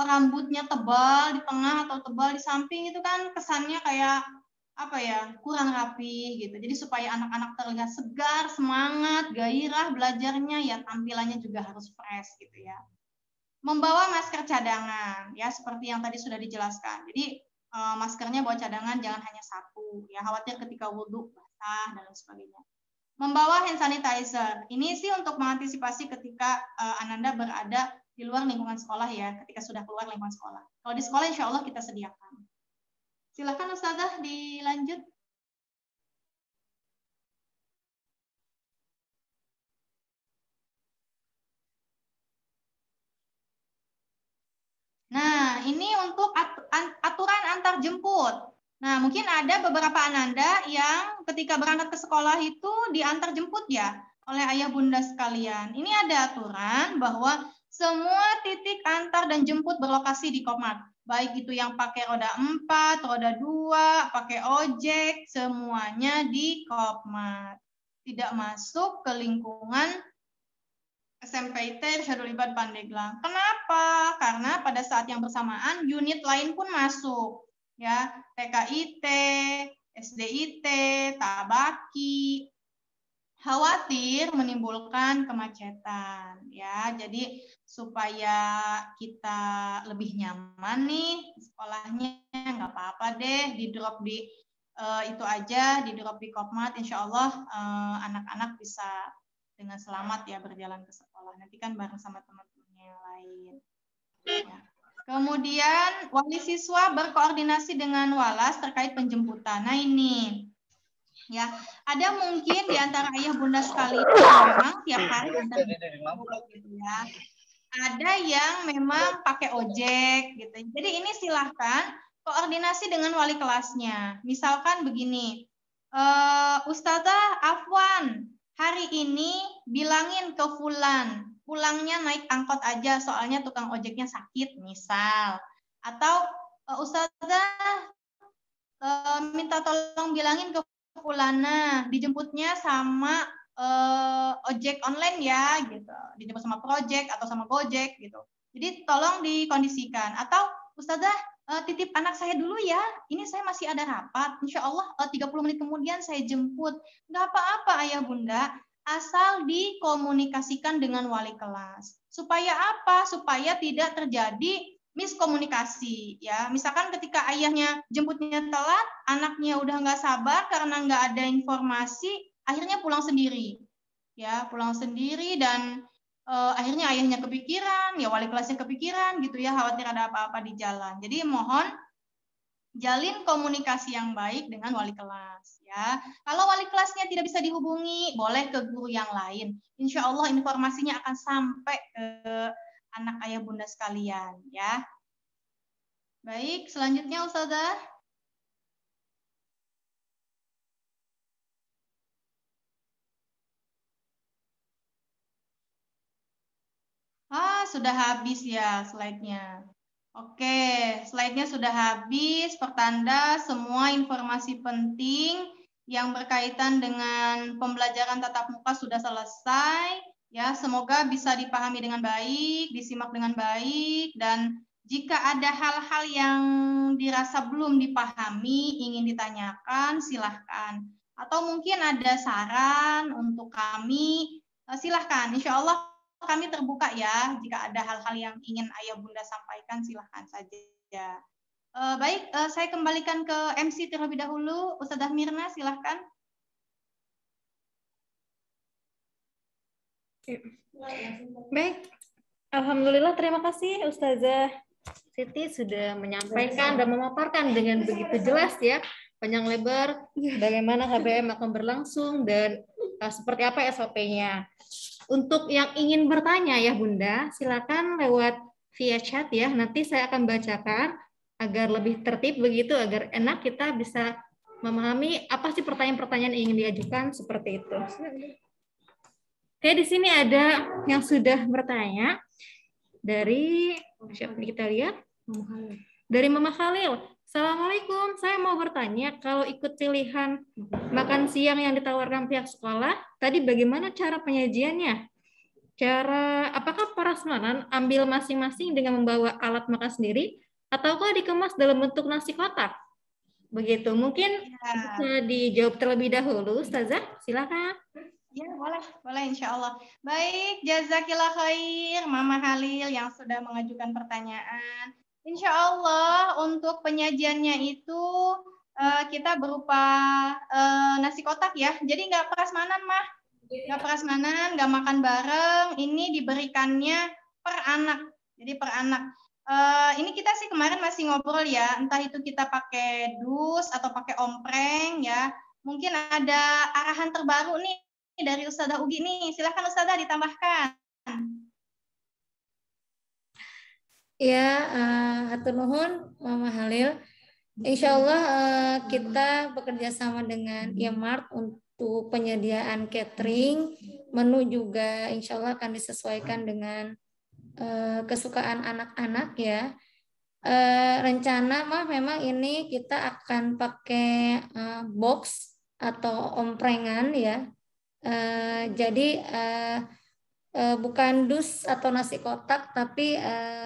rambutnya tebal di tengah atau tebal di samping itu kan kesannya kayak apa ya, kurang rapi gitu. Jadi supaya anak-anak terlihat segar, semangat, gairah belajarnya, ya tampilannya juga harus fresh gitu ya. Membawa masker cadangan ya, seperti yang tadi sudah dijelaskan. Jadi maskernya bawa cadangan, jangan hanya satu ya, khawatir ketika wudhu basah dan lain sebagainya. Membawa hand sanitizer, ini sih untuk mengantisipasi ketika Ananda berada di luar lingkungan sekolah ya, ketika sudah keluar lingkungan sekolah. Kalau di sekolah insya Allah kita sediakan. Silakan Ustazah dilanjut. Nah, ini untuk aturan antar jemput. Nah, mungkin ada beberapa Ananda yang ketika berangkat ke sekolah itu diantar jemput ya oleh ayah bunda sekalian. Ini ada aturan bahwa semua titik antar dan jemput berlokasi di Kopmat. Baik itu yang pakai roda 4, roda 2, pakai ojek, semuanya di Kopmat. Tidak masuk ke lingkungan SMP ITER Syahidul Ibad Pandeglang. Kenapa? Karena pada saat yang bersamaan unit lain pun masuk. Ya, TKIT, SDIT, Tabaki. Khawatir menimbulkan kemacetan ya. Jadi supaya kita lebih nyaman nih sekolahnya, nggak apa-apa deh di drop di itu aja, di drop di Kopmat, insya Allah anak-anak bisa dengan selamat ya berjalan ke sekolah. Nanti kan bareng sama teman-temannya yang lain. Ya. Kemudian wali siswa berkoordinasi dengan walas terkait penjemputan. Nah ini ya, ada mungkin di antara ayah bunda sekalian memang tiap hari antar gitu ya. Ada yang memang pakai ojek gitu. Jadi ini silahkan koordinasi dengan wali kelasnya. Misalkan begini, Ustazah Afwan, hari ini bilangin ke Fulan, pulangnya naik angkot aja soalnya tukang ojeknya sakit misal. Atau Ustazah minta tolong bilangin ke Fulana dijemputnya sama ojek online ya gitu, dijemput sama Project atau sama Gojek gitu. Jadi tolong dikondisikan. Atau Ustazah titip anak saya dulu ya, ini saya masih ada rapat, insya Allah 30 menit kemudian saya jemput. Nggak apa-apa ayah bunda, asal dikomunikasikan dengan wali kelas. Supaya apa? Supaya tidak terjadi miskomunikasi ya. Misalkan ketika ayahnya jemputnya telat, anaknya udah nggak sabar karena nggak ada informasi, akhirnya pulang sendiri ya, pulang sendiri dan akhirnya ayahnya kepikiran, ya wali kelasnya kepikiran gitu ya, khawatir ada apa-apa di jalan. Jadi mohon jalin komunikasi yang baik dengan wali kelas ya. Kalau wali kelasnya tidak bisa dihubungi, boleh ke guru yang lain. Insya Allah informasinya akan sampai ke anak ayah bunda sekalian ya. Baik, selanjutnya Ustazah. Sudah habis ya slide-nya. Oke, slide-nya sudah habis, pertanda semua informasi penting yang berkaitan dengan pembelajaran tatap muka sudah selesai. Ya, semoga bisa dipahami dengan baik, disimak dengan baik, dan jika ada hal-hal yang dirasa belum dipahami, ingin ditanyakan, silahkan. Atau mungkin ada saran untuk kami, silahkan. Insya Allah kami terbuka ya. Jika ada hal-hal yang ingin ayah bunda sampaikan, silahkan saja. Baik, saya kembalikan ke MC terlebih dahulu. Ustazah Mirna, silahkan. Baik, alhamdulillah terima kasih Ustazah Siti sudah menyampaikan dan memaparkan dengan begitu jelas ya, panjang lebar bagaimana HBM akan berlangsung dan seperti apa SOP-nya. Untuk yang ingin bertanya ya Bunda, silakan lewat via chat ya. Nanti saya akan bacakan agar lebih tertib begitu, agar enak kita bisa memahami apa sih pertanyaan-pertanyaan yang ingin diajukan seperti itu. Oke, di sini ada yang sudah bertanya dari siapa kita lihat? Dari Mama Khalil. Assalamualaikum, saya mau bertanya kalau ikut pilihan makan siang yang ditawarkan pihak sekolah, tadi bagaimana cara penyajiannya? Apakah prasmanan ambil masing-masing dengan membawa alat makan sendiri, ataukah dikemas dalam bentuk nasi kotak? Begitu, mungkin bisa dijawab terlebih dahulu, Ustazah, silakan. Ya, boleh insya Allah. Baik, jazakillah khair Mama Halil yang sudah mengajukan pertanyaan. Insya Allah untuk penyajiannya itu kita berupa nasi kotak ya. Jadi nggak prasmanan mah, nggak prasmanan, nggak makan bareng. Ini diberikannya per anak. Jadi per anak. Ini kita sih kemarin masih ngobrol ya. Entah itu kita pakai dus atau pakai ompreng ya. Mungkin ada arahan terbaru nih dari Ustazah Ugi nih. Silakan Ustazah ditambahkan. Ya, hatur nuhun Mama Halil. Insya Allah kita bekerja sama dengan Yamart untuk penyediaan catering. Menu juga insya Allah akan disesuaikan dengan kesukaan anak-anak ya. Rencana mah memang ini kita akan pakai box atau omprengan ya. Jadi bukan dus atau nasi kotak, tapi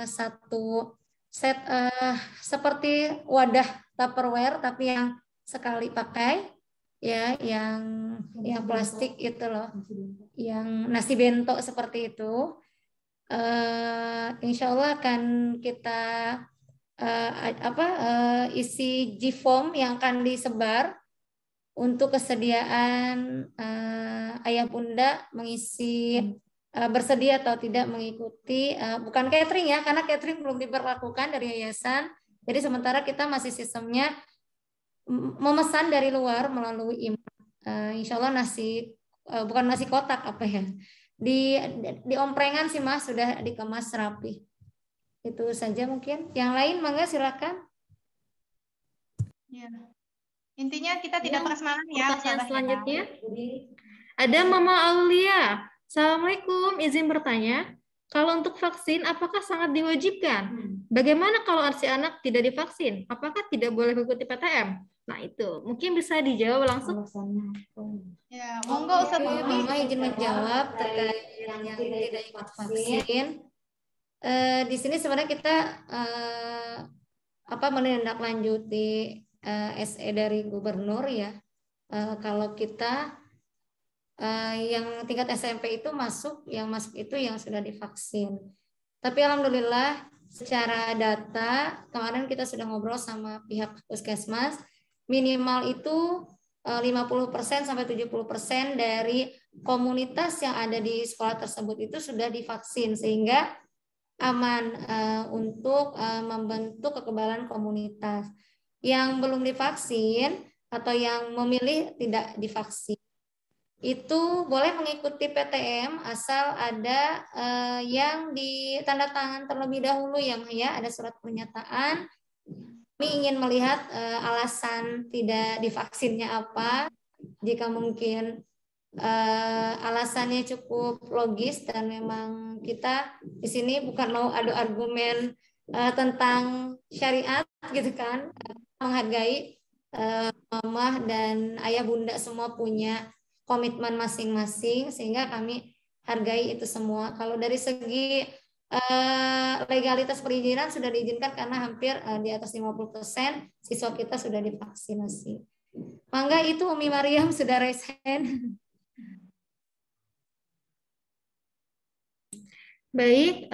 satu set seperti wadah Tupperware, tapi yang sekali pakai, ya, yang plastik itu loh, yang nasi bento seperti itu. Insya Allah akan kita isi G-foam yang akan disebar untuk kesediaan ayah bunda mengisi bersedia atau tidak mengikuti, bukan catering ya, karena catering belum diberlakukan dari yayasan. Jadi sementara kita masih sistemnya memesan dari luar melalui insya Allah bukan nasi kotak apa ya, di omprengan sih Mas, sudah dikemas rapi. Itu saja mungkin. Yang lain mangga silakan. Ya. Intinya kita tidak prasmanan ya. Pertanyaan selanjutnya ada Mama Aulia. Assalamualaikum, izin bertanya, kalau untuk vaksin apakah sangat diwajibkan? Bagaimana kalau si anak tidak divaksin? Apakah tidak boleh mengikuti PTM? Nah itu mungkin bisa dijawab langsung. Ya, monggo Ustaz Ugi. Mama izin menjawab terkait yang tidak ikut vaksin. Di sini sebenarnya kita menindaklanjuti SE dari gubernur ya. Kalau kita yang tingkat SMP itu yang masuk itu yang sudah divaksin. Tapi alhamdulillah secara data kemarin kita sudah ngobrol sama pihak puskesmas, minimal itu 50% sampai 70% dari komunitas yang ada di sekolah tersebut itu sudah divaksin, sehingga aman untuk membentuk kekebalan komunitas. Yang belum divaksin atau yang memilih tidak divaksin. itu boleh mengikuti PTM asal ada yang ditandatangan terlebih dahulu ya Maya, ada surat pernyataan. Kami ingin melihat alasan tidak divaksinnya apa. Jika mungkin alasannya cukup logis dan memang kita di sini bukan mau adu argumen tentang syariat gitu kan, menghargai mama dan ayah bunda semua punya komitmen masing-masing sehingga kami hargai itu semua. Kalau dari segi legalitas perizinan sudah diizinkan karena hampir di atas 50% siswa kita sudah divaksinasi. Mangga itu Umi Mariam sudah raise hand. Baik,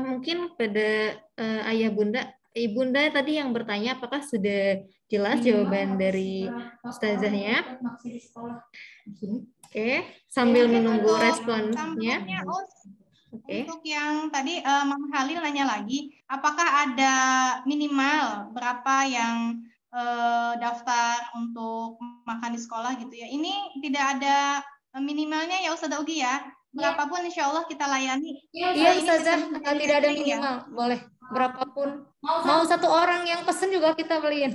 mungkin pada ayah bunda, ibunda tadi yang bertanya apakah sudah jelas jawaban dari ustazahnya? Oke, sambil menunggu responnya. Untuk yang tadi Mama Halil nanya lagi, apakah ada minimal berapa yang daftar untuk makan di sekolah gitu ya? Ini tidak ada minimalnya ya Ustazah Ugi ya? Berapapun insya Allah kita layani. Iya Ustazah, tidak ada minimal, boleh berapapun. Mau satu orang yang pesen juga kita beliin.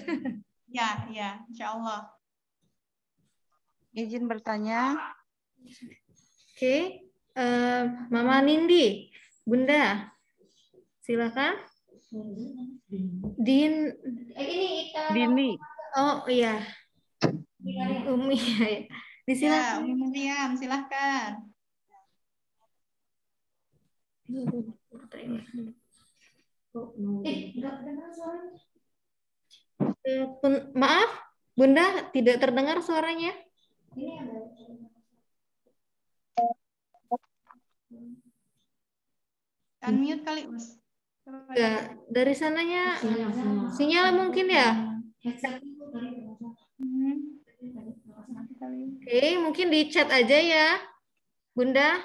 Ya, insya Allah. Izin bertanya. Oke, Mama Nindi, Bunda, silakan. Dini. Oh iya. Umi ya. Ya, Umi Mariam, silahkan. Maaf, Bunda, tidak terdengar suaranya. Unmute kali, Us. Ya, dari sananya sinyal mungkin ya. Oke, mungkin di chat aja ya. Bunda,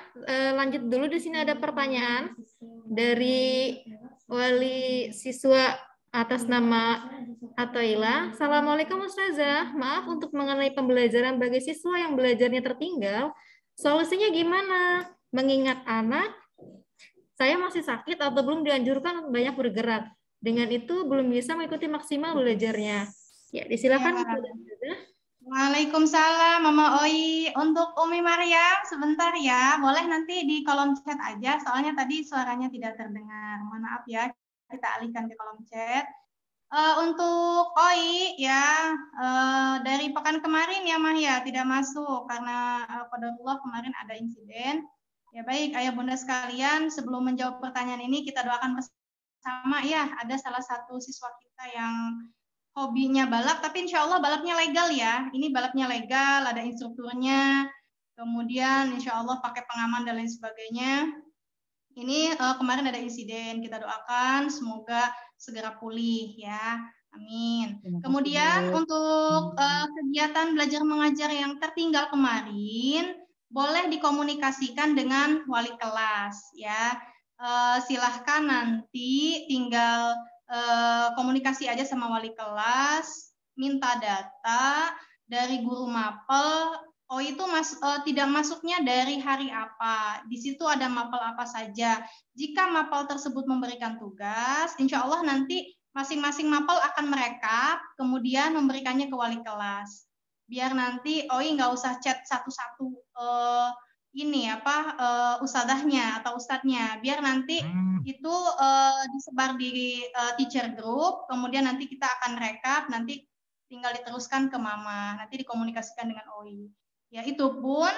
lanjut dulu. Di sini ada pertanyaan dari wali siswa atas nama Atoila. Assalamualaikum Ustazah. Maaf untuk mengenai pembelajaran bagi siswa yang belajarnya tertinggal. Solusinya gimana? Mengingat anak, saya masih sakit atau belum dianjurkan banyak bergerak. Dengan itu belum bisa mengikuti maksimal belajarnya. Ya, disilakan. Waalaikumsalam Mama Oi. Untuk Umi Mariam sebentar ya, boleh nanti di kolom chat aja, soalnya tadi suaranya tidak terdengar. Mohon maaf ya, kita alihkan ke kolom chat. Untuk Oi ya, dari pekan kemarin ya Mah ya, tidak masuk karena qadarullah kemarin ada insiden. Ya baik, ayah bunda sekalian, sebelum menjawab pertanyaan ini kita doakan bersama ya, ada salah satu siswa kita yang hobinya balap, tapi insya Allah balapnya legal ya. Ini balapnya legal, ada instrukturnya, kemudian insya Allah pakai pengaman dan lain sebagainya. Ini kemarin ada insiden, kita doakan semoga segera pulih ya. Amin. Kemudian untuk kegiatan belajar mengajar yang tertinggal kemarin, boleh dikomunikasikan dengan wali kelas ya. Silahkan nanti tinggal komunikasi aja sama wali kelas, minta data dari guru mapel. Oh itu tidak masuknya dari hari apa? Di situ ada mapel apa saja. Jika mapel tersebut memberikan tugas, insya Allah nanti masing-masing mapel akan merekap, kemudian memberikannya ke wali kelas. Biar nanti OI nggak usah chat satu-satu ustadzahnya atau ustadznya, biar nanti itu disebar di teacher group, kemudian nanti kita akan rekap, nanti tinggal diteruskan ke mama, nanti dikomunikasikan dengan OI. Ya itu pun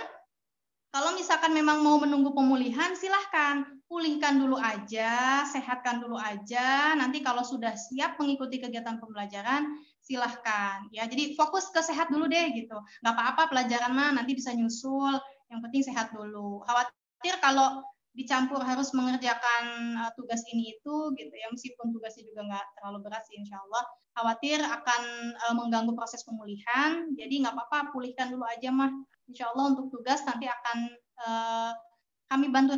kalau misalkan memang mau menunggu pemulihan, silahkan pulihkan dulu aja, sehatkan dulu aja, nanti kalau sudah siap mengikuti kegiatan pembelajaran, silahkan. Ya, jadi fokus ke sehat dulu deh gitu. Nggak apa-apa pelajaran mah nanti bisa nyusul, yang penting sehat dulu. Khawatir kalau dicampur harus mengerjakan tugas ini itu gitu ya, meskipun tugasnya juga nggak terlalu berat sih insya Allah, khawatir akan mengganggu proses pemulihan, jadi nggak apa-apa, pulihkan dulu aja mah. Insya Allah untuk tugas nanti akan kami bantu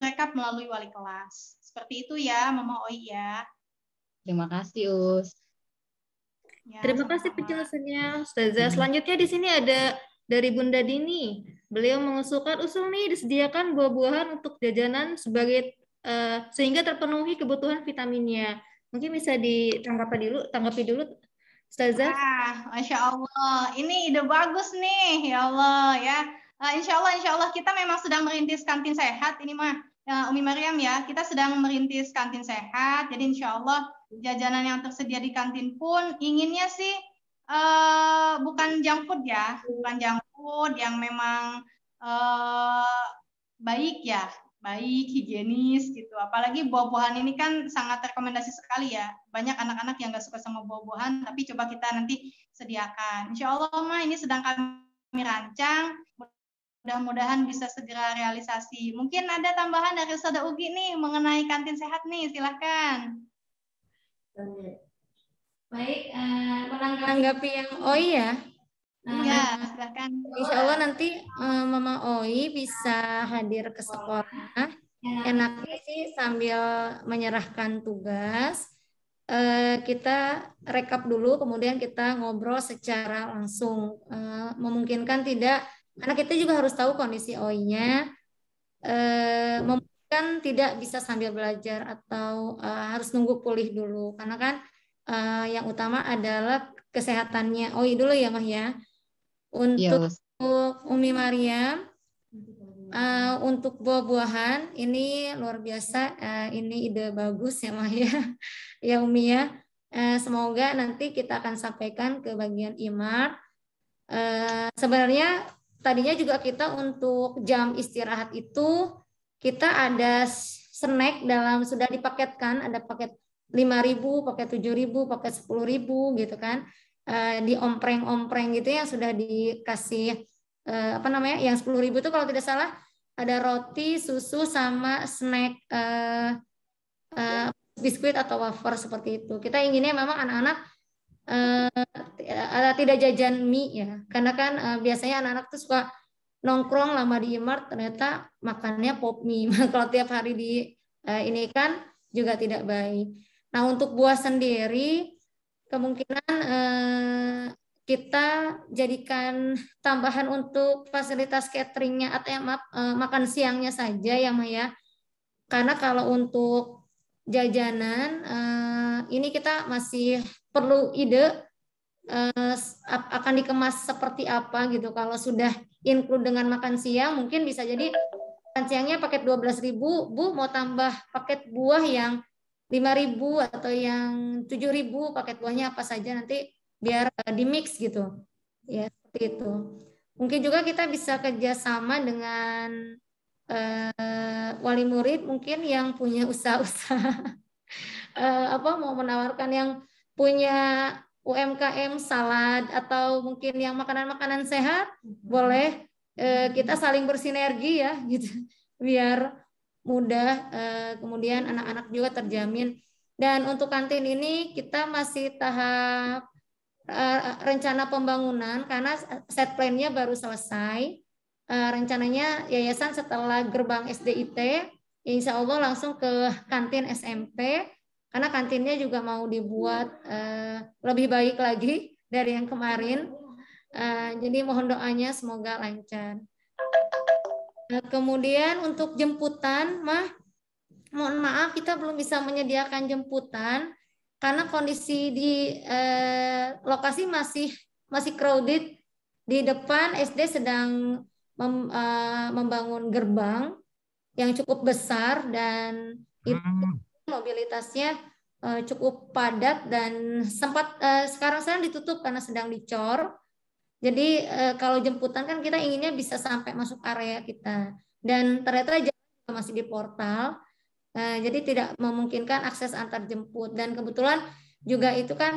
rekap melalui wali kelas. Seperti itu ya Mama Oi ya. Terima kasih Us. Ya, terima kasih penjelasannya Ustazah. Selanjutnya di sini ada dari Bunda Dini. beliau mengusulkan usul nih disediakan buah-buahan untuk jajanan sebagai sehingga terpenuhi kebutuhan vitaminnya. Mungkin bisa tanggapi dulu, Ustazah. Masya Allah, ini ide bagus nih, ya Allah ya. Insya Allah kita memang sedang merintis kantin sehat ini mah, Umi Maryam ya. Kita sedang merintis kantin sehat, jadi insya Allah jajanan yang tersedia di kantin pun inginnya sih bukan junk food ya, bukan junk food yang memang baik ya, baik, higienis gitu. Apalagi buah-buahan ini kan sangat rekomendasi sekali ya. Banyak anak-anak yang nggak suka sama buah-buahan, tapi coba kita nanti sediakan. Insya Allah mah ini sedang kami rancang. Mudah-mudahan bisa segera realisasi. Mungkin ada tambahan dari Ustazah Ugi nih mengenai kantin sehat nih, silahkan. Baik, menanggapi yang OI ya. Ya, silahkan. Insya Allah nanti Mama OI bisa hadir ke sekolah. Enaknya sih sambil menyerahkan tugas, kita rekap dulu, kemudian kita ngobrol secara langsung. Memungkinkan tidak, karena kita juga harus tahu kondisi OI-nya. Memungkinkan tidak bisa sambil belajar atau harus nunggu pulih dulu. Karena kan yang utama adalah kesehatannya OI dulu ya Mah ya. Untuk Umi Maryam, untuk buah-buahan ini luar biasa, ini ide bagus ya Mah ya, ya Umi ya. Semoga nanti kita akan sampaikan ke bagian IMAR. Sebenarnya tadinya juga kita untuk jam istirahat itu kita ada snack sudah dipaketkan, ada paket 5.000, paket 7.000, paket 10.000 gitu kan. Di ompreng gitu yang sudah dikasih yang 10.000 itu kalau tidak salah ada roti, susu sama snack biskuit atau wafer seperti itu. Kita inginnya memang anak-anak tidak jajan mie ya, karena kan biasanya anak-anak tuh suka nongkrong lama di Imart ternyata makannya pop mie. Kalau tiap hari ini kan juga tidak baik. Nah untuk buah sendiri kemungkinan kita jadikan tambahan untuk fasilitas cateringnya atau makan siangnya saja ya Maya. Karena kalau untuk jajanan ini kita masih perlu ide akan dikemas seperti apa gitu. Kalau sudah include dengan makan siang mungkin bisa jadi makan siangnya paket 12.000, Bu mau tambah paket buah yang 5.000 atau yang 7.000 paket buahnya apa saja nanti biar di mix gitu ya, seperti itu. Mungkin juga kita bisa kerjasama dengan wali murid mungkin yang punya usaha-usaha mau menawarkan yang punya UMKM salad atau mungkin yang makanan-makanan sehat, boleh kita saling bersinergi ya gitu biar mudah, kemudian anak-anak juga terjamin. Dan untuk kantin ini kita masih tahap rencana pembangunan karena set plan-nya baru selesai. Rencananya yayasan setelah gerbang SDIT, insya Allah langsung ke kantin SMP karena kantinnya juga mau dibuat lebih baik lagi dari yang kemarin. Jadi mohon doanya semoga lancar. Kemudian untuk jemputan, mohon maaf kita belum bisa menyediakan jemputan karena kondisi di lokasi masih crowded. Di depan SD sedang membangun gerbang yang cukup besar dan itu mobilitasnya cukup padat dan sempat sekarang ditutup karena sedang dicor. Jadi kalau jemputan kan kita inginnya bisa sampai masuk area kita dan ternyata jalan masih di portal, jadi tidak memungkinkan akses antar jemput dan kebetulan juga itu kan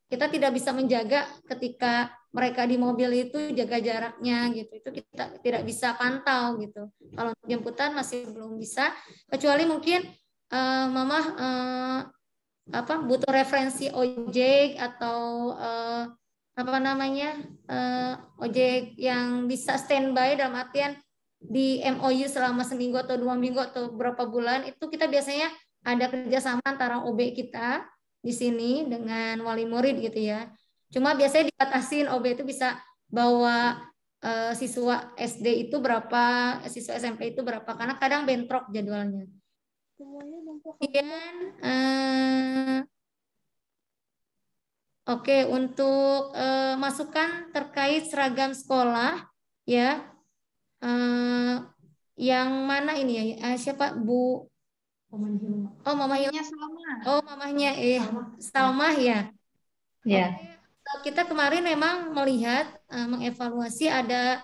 kita tidak bisa menjaga ketika mereka di mobil itu jaga jaraknya gitu, itu kita tidak bisa pantau gitu. Kalau untuk jemputan masih belum bisa, kecuali mungkin Mama butuh referensi ojek atau ojek yang bisa standby dalam artian di MOU selama seminggu atau 2 minggu atau berapa bulan, itu kita biasanya ada kerjasama antara OB kita di sini dengan wali murid gitu ya. Cuma biasanya dibatasin OB itu bisa bawa siswa SD itu berapa, siswa SMP itu berapa, karena kadang bentrok jadwalnya. Kemudian oke, untuk masukan terkait seragam sekolah ya, yang mana ini ya, siapa Bu? Oh, Mama Hilma. Oh, mamahnya Salmah ya. Ya. Oke. Kita kemarin memang melihat mengevaluasi ada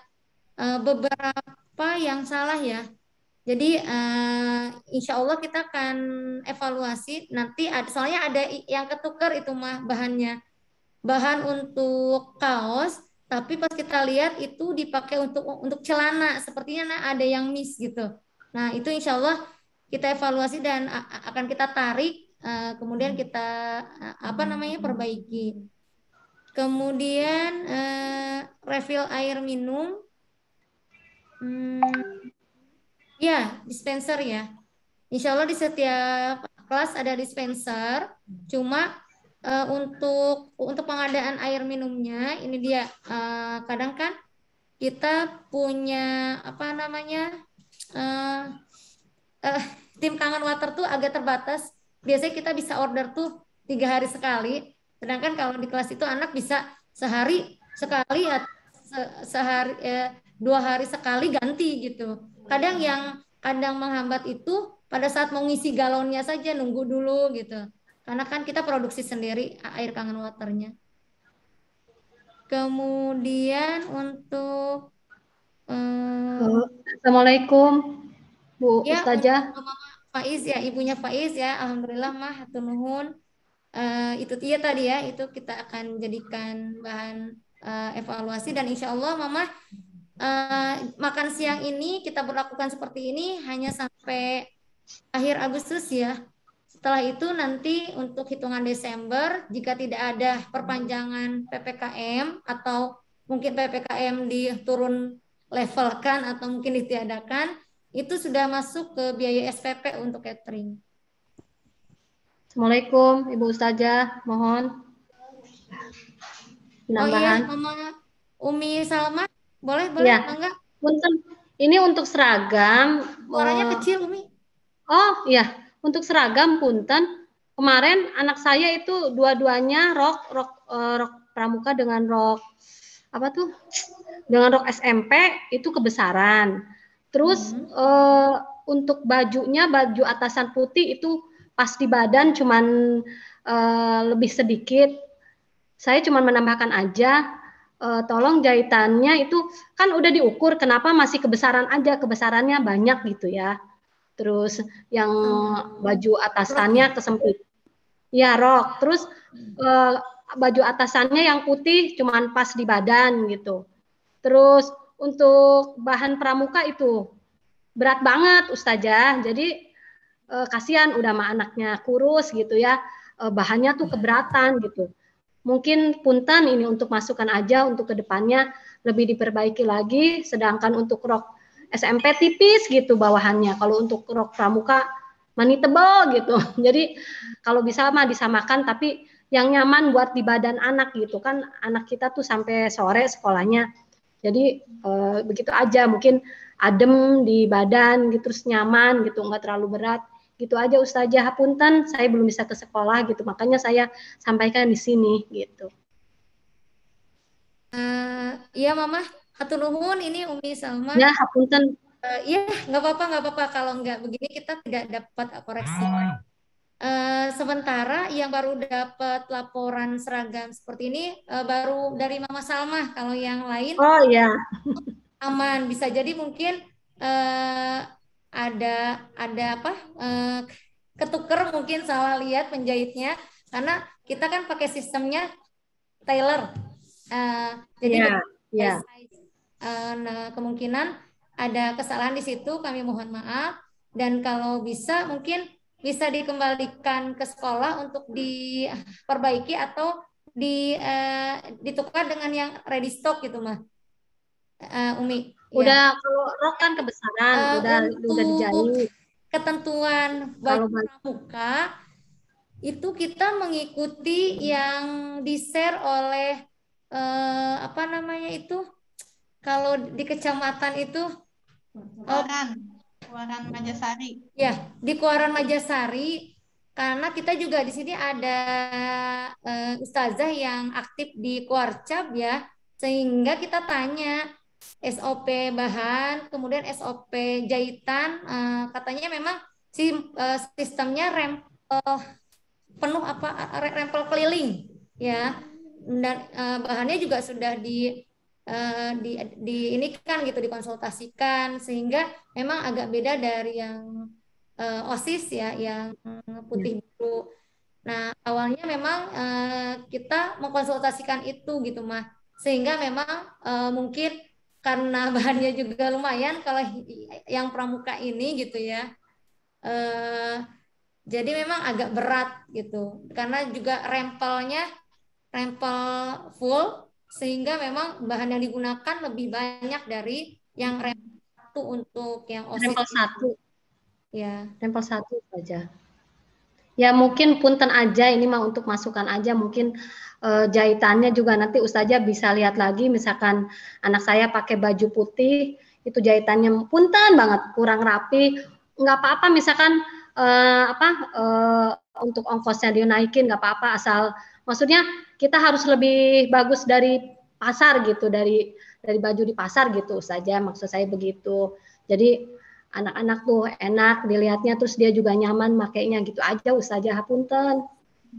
beberapa yang salah ya. Jadi insya Allah kita akan evaluasi nanti. Soalnya ada yang ketukar itu mah bahannya, bahan untuk kaos, tapi pas kita lihat itu dipakai untuk celana, sepertinya ada yang miss gitu. Nah itu insya Allah kita evaluasi dan akan kita tarik, kemudian kita perbaiki. Kemudian refill air minum. Ya, dispenser ya. Insya Allah di setiap kelas ada dispenser. Cuma untuk pengadaan air minumnya, ini dia. Kadang kan kita punya tim Kangen Water tuh agak terbatas. Biasanya kita bisa order tuh 3 hari sekali. Sedangkan kalau di kelas itu anak bisa sehari sekali atau sehari 2 hari sekali ganti gitu. Kadang yang menghambat itu pada saat mau ngisi galonnya saja nunggu dulu gitu. Karena kan kita produksi sendiri air Kangen Waternya. Kemudian untuk Assalamualaikum Bu ya, Ustazah. Faiz ya, ibunya Faiz ya, alhamdulillah mah hatur nuhun. Itu dia tadi ya, itu kita akan jadikan bahan evaluasi dan insya Allah Mama makan siang ini kita berlakukan seperti ini hanya sampai akhir Agustus ya. Setelah itu nanti untuk hitungan Desember jika tidak ada perpanjangan PPKM atau mungkin PPKM diturun levelkan atau mungkin ditiadakan, itu sudah masuk ke biaya SPP untuk catering. Assalamualaikum Ibu Ustazah, mohon penambahan. Oh iya, Mama Umi Salma, boleh Ya. enggak? Ini untuk seragam. Suaranya kecil Umi. Oh iya, untuk seragam punten. Kemarin anak saya itu dua-duanya rok pramuka dengan rok dengan rok SMP itu kebesaran. Terus untuk bajunya, baju atasan putih itu pas di badan cuman lebih sedikit. Saya cuman menambahkan aja, tolong jahitannya itu kan udah diukur, kenapa masih kebesaran aja, kebesarannya banyak gitu ya. Terus yang baju atasannya kesempit. Ya rok. Terus baju atasannya yang putih cuman pas di badan gitu. Terus untuk bahan pramuka itu berat banget Ustazah. Jadi kasihan udah sama anaknya kurus gitu ya. Bahannya tuh keberatan gitu. Mungkin punten ini untuk masukan aja untuk kedepannya lebih diperbaiki lagi. Sedangkan untuk rok SMP tipis gitu bawahannya. Kalau untuk rok pramuka mani tebal gitu. Jadi kalau bisa mah disamakan tapi yang nyaman buat di badan anak gitu kan. Anak kita tuh sampai sore sekolahnya. Jadi begitu aja, mungkin adem di badan gitu, terus nyaman gitu, nggak terlalu berat. Gitu aja Ustazah, punten saya belum bisa ke sekolah gitu, makanya saya sampaikan di sini gitu. Iya Mama, hatur nuhun, ini Umi Salma. Ya, hapunten. Iya, nggak apa-apa. Kalau nggak begini kita tidak dapat koreksi. Sementara yang baru dapat laporan seragam seperti ini baru dari Mama Salma. Kalau yang lain, oh ya, aman. Bisa jadi mungkin ada ketuker, mungkin salah lihat penjahitnya, karena kita kan pakai sistemnya tailor. Jadi nah, kemungkinan ada kesalahan di situ, kami mohon maaf. Dan kalau bisa mungkin bisa dikembalikan ke sekolah untuk diperbaiki atau ditukar dengan yang ready stock gitu mah. Umi. Udah ya. Kalau rok kan kebesaran, udah dijahit. Ketentuan baju pramuka itu kita mengikuti yang di-share oleh kalau di kecamatan itu Kuaran Majasari. Ya, di Kuaran Majasari, karena kita juga di sini ada ustazah yang aktif di Kuarcap ya, sehingga kita tanya SOP bahan, kemudian SOP jahitan, katanya memang sistemnya penuh rempel keliling ya, dan bahannya juga sudah di ini kan gitu, dikonsultasikan, sehingga memang agak beda dari yang OSIS ya, yang putih biru. Nah, awalnya memang kita mengkonsultasikan itu gitu mah, sehingga memang mungkin karena bahannya juga lumayan kalau yang pramuka ini gitu ya, jadi memang agak berat gitu, karena juga rempel full, sehingga memang bahan yang digunakan lebih banyak dari yang rempel satu untuk yang OSIS. Rempel satu. Ya. Rempel satu saja. Ya mungkin punten aja, ini mah untuk masukan aja, mungkin jahitannya juga nanti Ustazah bisa lihat lagi, misalkan anak saya pakai baju putih, itu jahitannya punten banget, kurang rapi, nggak apa-apa, misalkan untuk ongkosnya dinaikin nggak apa-apa, asal maksudnya kita harus lebih bagus dari pasar gitu, dari baju di pasar gitu saja, maksud saya begitu. Jadi anak-anak tuh enak dilihatnya, terus dia juga nyaman makainya gitu aja Ustazah, hapunten.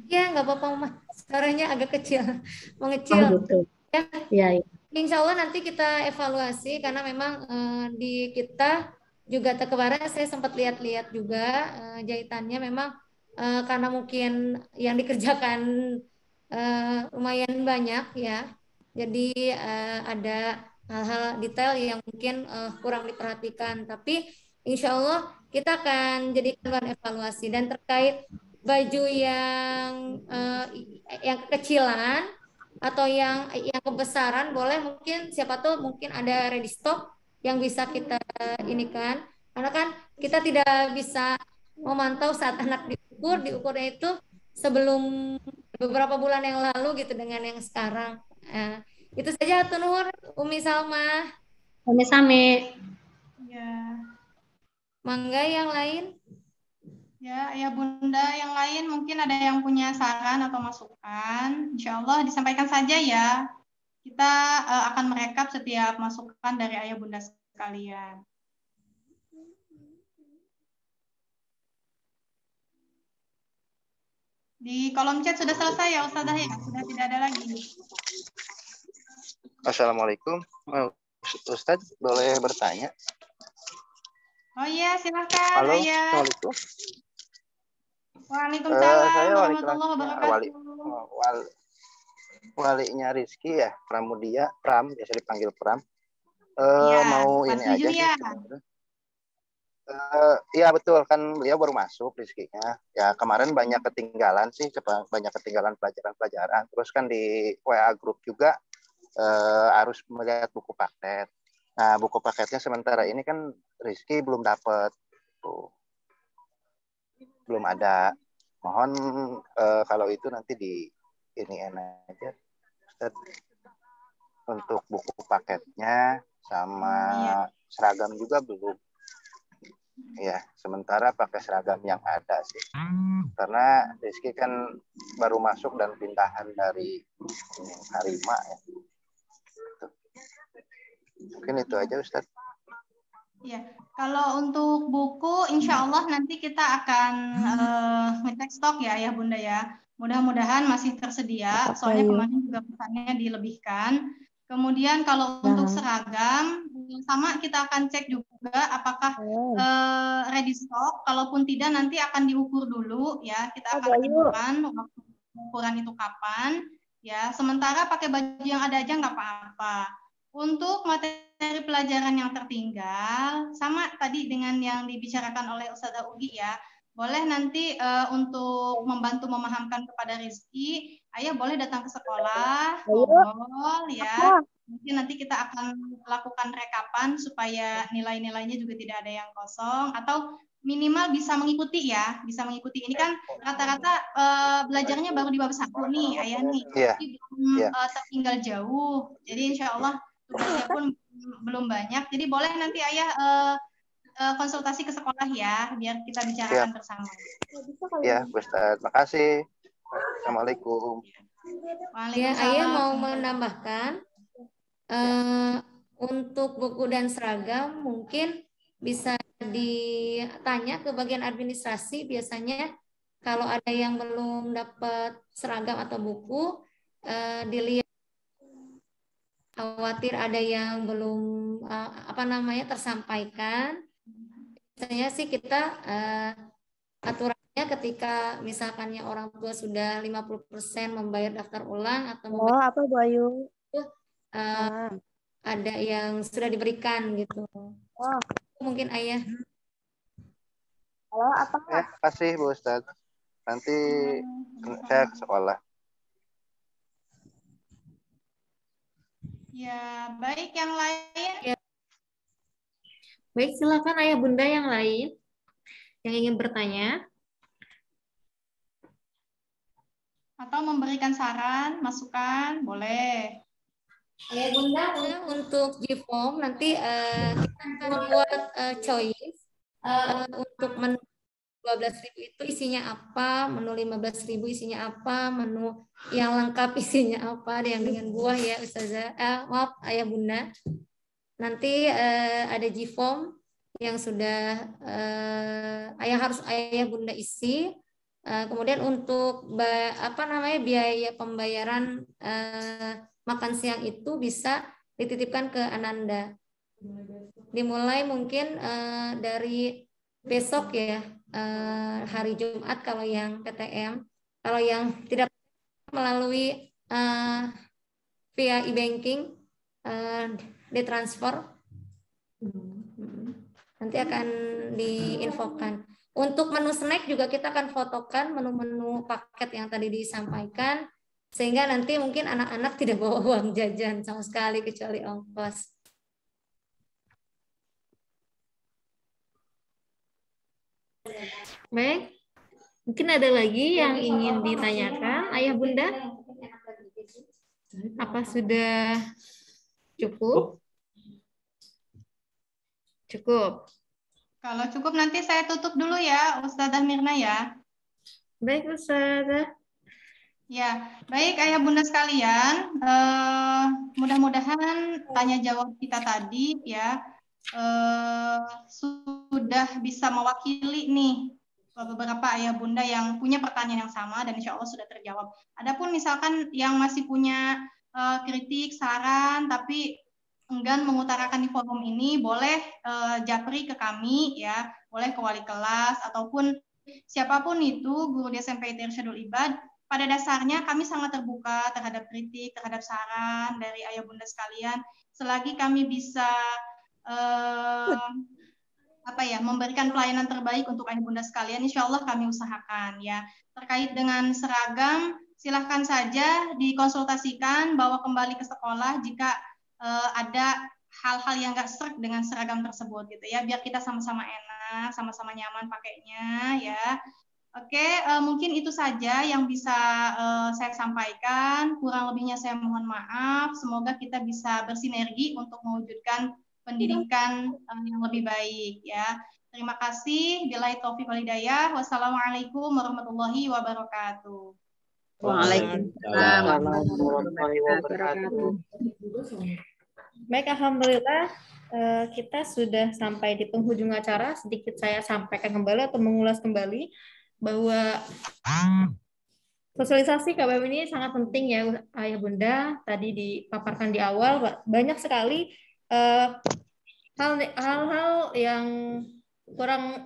Ya nggak apa-apa mah, suaranya agak kecil, mengecil. Oh, gitu. Ya. Insya Allah nanti kita evaluasi, karena memang di kita juga kemarin saya sempat lihat-lihat juga jahitannya memang karena mungkin yang dikerjakan lumayan banyak ya, jadi ada hal-hal detail yang mungkin kurang diperhatikan, tapi insya Allah kita akan jadikan bahan evaluasi. Dan terkait baju yang kekecilan atau yang kebesaran, boleh mungkin siapa tahu mungkin ada ready stock yang bisa kita inikan, karena kan kita tidak bisa memantau saat anak diukurnya itu sebelum beberapa bulan yang lalu gitu dengan yang sekarang. Itu saja, Tunur, Umi Salma. Sami-sami. Ya. Mangga yang lain? Ya, ya Bunda, yang lain mungkin ada yang punya saran atau masukan, insya Allah disampaikan saja ya. Kita akan merekap setiap masukan dari ayah bunda sekalian. Di kolom chat sudah selesai ya Ustazah ya? Sudah tidak ada lagi. Assalamualaikum. Ustadz, boleh bertanya? Oh iya, silahkan. Halo, Ayah. Assalamualaikum. Waalaikumsalam Saya warahmatullahi wabarakatuh. Walinya Rizky ya, Pramudia, Pram, biasa dipanggil Pram. Ya, mau ini aja sih. Iya betul, kan beliau baru masuk Rizky-nya. Ya kemarin banyak ketinggalan sih, banyak ketinggalan pelajaran-pelajaran. Terus kan di WA Group juga harus melihat buku paket. Nah buku paketnya sementara ini kan Rizky belum dapat. Belum ada. Mohon kalau itu nanti di ini aja Ustaz, untuk buku paketnya sama seragam juga belum. Ya, sementara pakai seragam yang ada sih. Karena Rizky kan baru masuk dan pindahan dari Harima ya. Mungkin itu aja Ustaz. Ya, kalau untuk buku, insya Allah nanti kita akan ngecek stok ya, ya Bunda ya. Mudah-mudahan masih tersedia, soalnya kemarin juga pesannya dilebihkan. Kemudian kalau untuk seragam, sama kita akan cek juga apakah ready stock. Kalaupun tidak, nanti akan diukur dulu ya. Kita akan tentukan waktu ukuran itu kapan. Ya, sementara pakai baju yang ada aja nggak apa-apa. Untuk materi pelajaran yang tertinggal, sama tadi dengan yang dibicarakan oleh Ustazah Ugi ya, boleh nanti untuk membantu memahamkan kepada Rizky, ayah boleh datang ke sekolah, ngobrol ya. Mungkin nanti kita akan lakukan rekapan supaya nilai-nilainya juga tidak ada yang kosong, atau minimal bisa mengikuti ya, bisa mengikuti. Ini kan rata-rata belajarnya baru di bab 1 nih, ayah nih, tapi belum tertinggal jauh. Jadi insya Allah tugasnya pun belum banyak. Jadi boleh nanti Ayah konsultasi ke sekolah ya, biar kita bicarakan bersama. Ya, Ustaz. Makasih. Assalamualaikum. Ya, Ayah mau menambahkan untuk buku dan seragam mungkin bisa ditanya ke bagian administrasi. Biasanya kalau ada yang belum dapat seragam atau buku, dilihat khawatir ada yang belum tersampaikan. Biasanya sih kita aturannya ketika misalkannya orang tua sudah 50% membayar daftar ulang atau membayar apa Bu Ayu? ada yang sudah diberikan gitu. Mungkin Ayah. Halo, apa? Kasih Bu Ustaz. Nanti saya ke sekolah. Ya, baik, yang lain. Ya. Baik, silakan Ayah Bunda yang lain yang ingin bertanya. Atau memberikan saran, masukan, boleh. Ya Bunda, untuk G-Form nanti kita akan membuat choice untuk menu 12.000 itu isinya apa, menu 15.000 isinya apa, menu yang lengkap isinya apa, ada yang dengan buah ya Ustazah. Maaf Ayah Bunda. Nanti ada G-Form yang sudah Ayah Bunda isi. Kemudian untuk biaya pembayaran makan siang itu bisa dititipkan ke Ananda. Dimulai mungkin dari besok ya, hari Jumat kalau yang PTM. Kalau yang tidak melalui via e-banking, ditransfer, nanti akan diinfokan. Untuk menu snack juga kita akan fotokan menu-menu paket yang tadi disampaikan, sehingga nanti mungkin anak-anak tidak bawa uang jajan sama sekali kecuali ongkos. Baik, mungkin ada lagi yang ingin ditanyakan, Ayah Bunda? Apa sudah cukup? Cukup. Kalau cukup nanti saya tutup dulu ya, Ustazah Mirna ya. Baik, Ustazah. Ya, baik Ayah Bunda sekalian, mudah-mudahan tanya jawab kita tadi ya sudah bisa mewakili nih beberapa Ayah Bunda yang punya pertanyaan yang sama dan insya Allah sudah terjawab. Adapun misalkan yang masih punya kritik, saran, tapi enggan mengutarakan di forum ini, boleh japri ke kami ya, boleh ke wali kelas ataupun siapapun itu guru di SMP ITIR Syedul Ibad. Pada dasarnya kami sangat terbuka terhadap kritik, terhadap saran dari Ayah Bunda sekalian. Selagi kami bisa memberikan pelayanan terbaik untuk Ayah Bunda sekalian, insya Allah kami usahakan ya. Terkait dengan seragam, silahkan saja dikonsultasikan, bawa kembali ke sekolah jika ada hal-hal yang nggak serk dengan seragam tersebut gitu ya, biar kita sama-sama enak, sama-sama nyaman pakainya ya. Oke, mungkin itu saja yang bisa saya sampaikan. Kurang lebihnya saya mohon maaf. Semoga kita bisa bersinergi untuk mewujudkan pendidikan yang lebih baik ya. Terima kasih. Billahi taufiq wal hidayah. Wassalamualaikum warahmatullahi wabarakatuh. Waalaikumsalam warahmatullahi wabarakatuh. Baik, alhamdulillah kita sudah sampai di penghujung acara. Sedikit saya sampaikan kembali atau mengulas kembali bahwa sosialisasi KBM ini sangat penting ya Ayah Bunda. Tadi dipaparkan di awal banyak sekali hal-hal yang kurang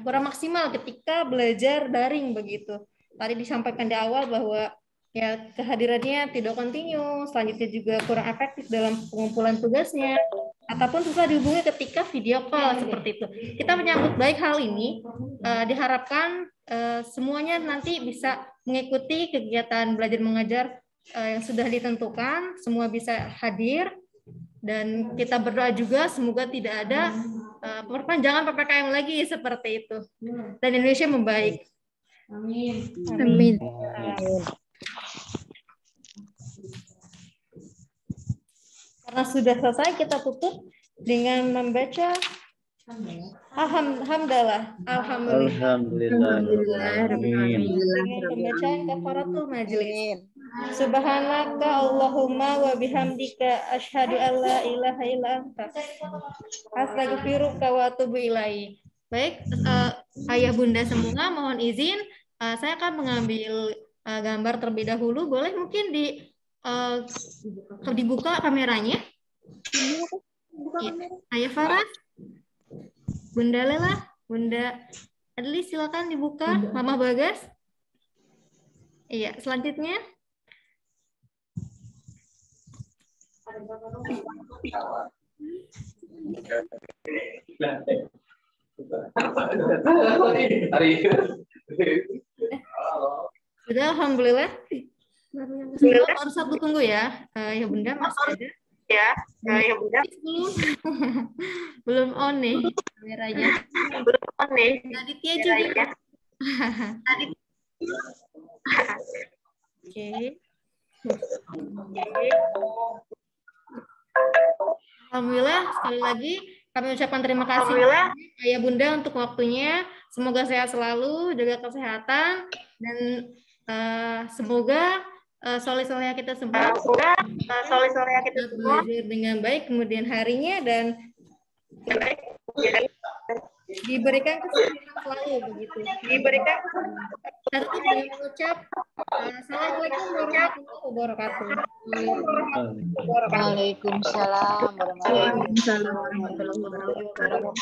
kurang maksimal ketika belajar daring begitu. Tadi disampaikan di awal bahwa ya kehadirannya tidak kontinu, selanjutnya juga kurang efektif dalam pengumpulan tugasnya, ataupun susah dihubungi ketika video call seperti itu. Kita menyambut baik hal ini, diharapkan semuanya nanti bisa mengikuti kegiatan belajar mengajar yang sudah ditentukan, semua bisa hadir, dan kita berdoa juga semoga tidak ada perpanjangan PPKM lagi seperti itu, dan Indonesia membaik. Amin. Amin. Karena sudah selesai, kita tutup dengan membaca Alhamdulillah. Alhamdulillah. Dengan pembacaan kafaratul majlis. Subhanaka Allahumma wa bihamdika asyhadu an la ilaha illa anta astaghfiruka wa atubu ilaik. Baik, ayah bunda semua mohon izin saya akan mengambil gambar terlebih dahulu. Boleh mungkin dibuka kameranya? Ya. Ayah Faras, Bunda Lela, Bunda Adli silakan dibuka. Mama Bagas. Iya, selanjutnya. Sudah, alhamdulillah. Harus satu tunggu ya. Ya Bunda masih ada. Ya Bunda. Belum on nih kameranya. Belum on nih. Aditya juga. Oke. Alhamdulillah, sekali lagi kami ucapkan terima kasih Ayah Bunda untuk waktunya. Semoga sehat selalu, jaga kesehatan, dan semoga soleh-soleh kita semua belajar dengan baik kemudian harinya dan diberikan kesehatan selalu begitu. Satu dengan mengucap Assalamualaikum warahmatullahi wabarakatuh. Waalaikumsalam warahmatullahi wabarakatuh.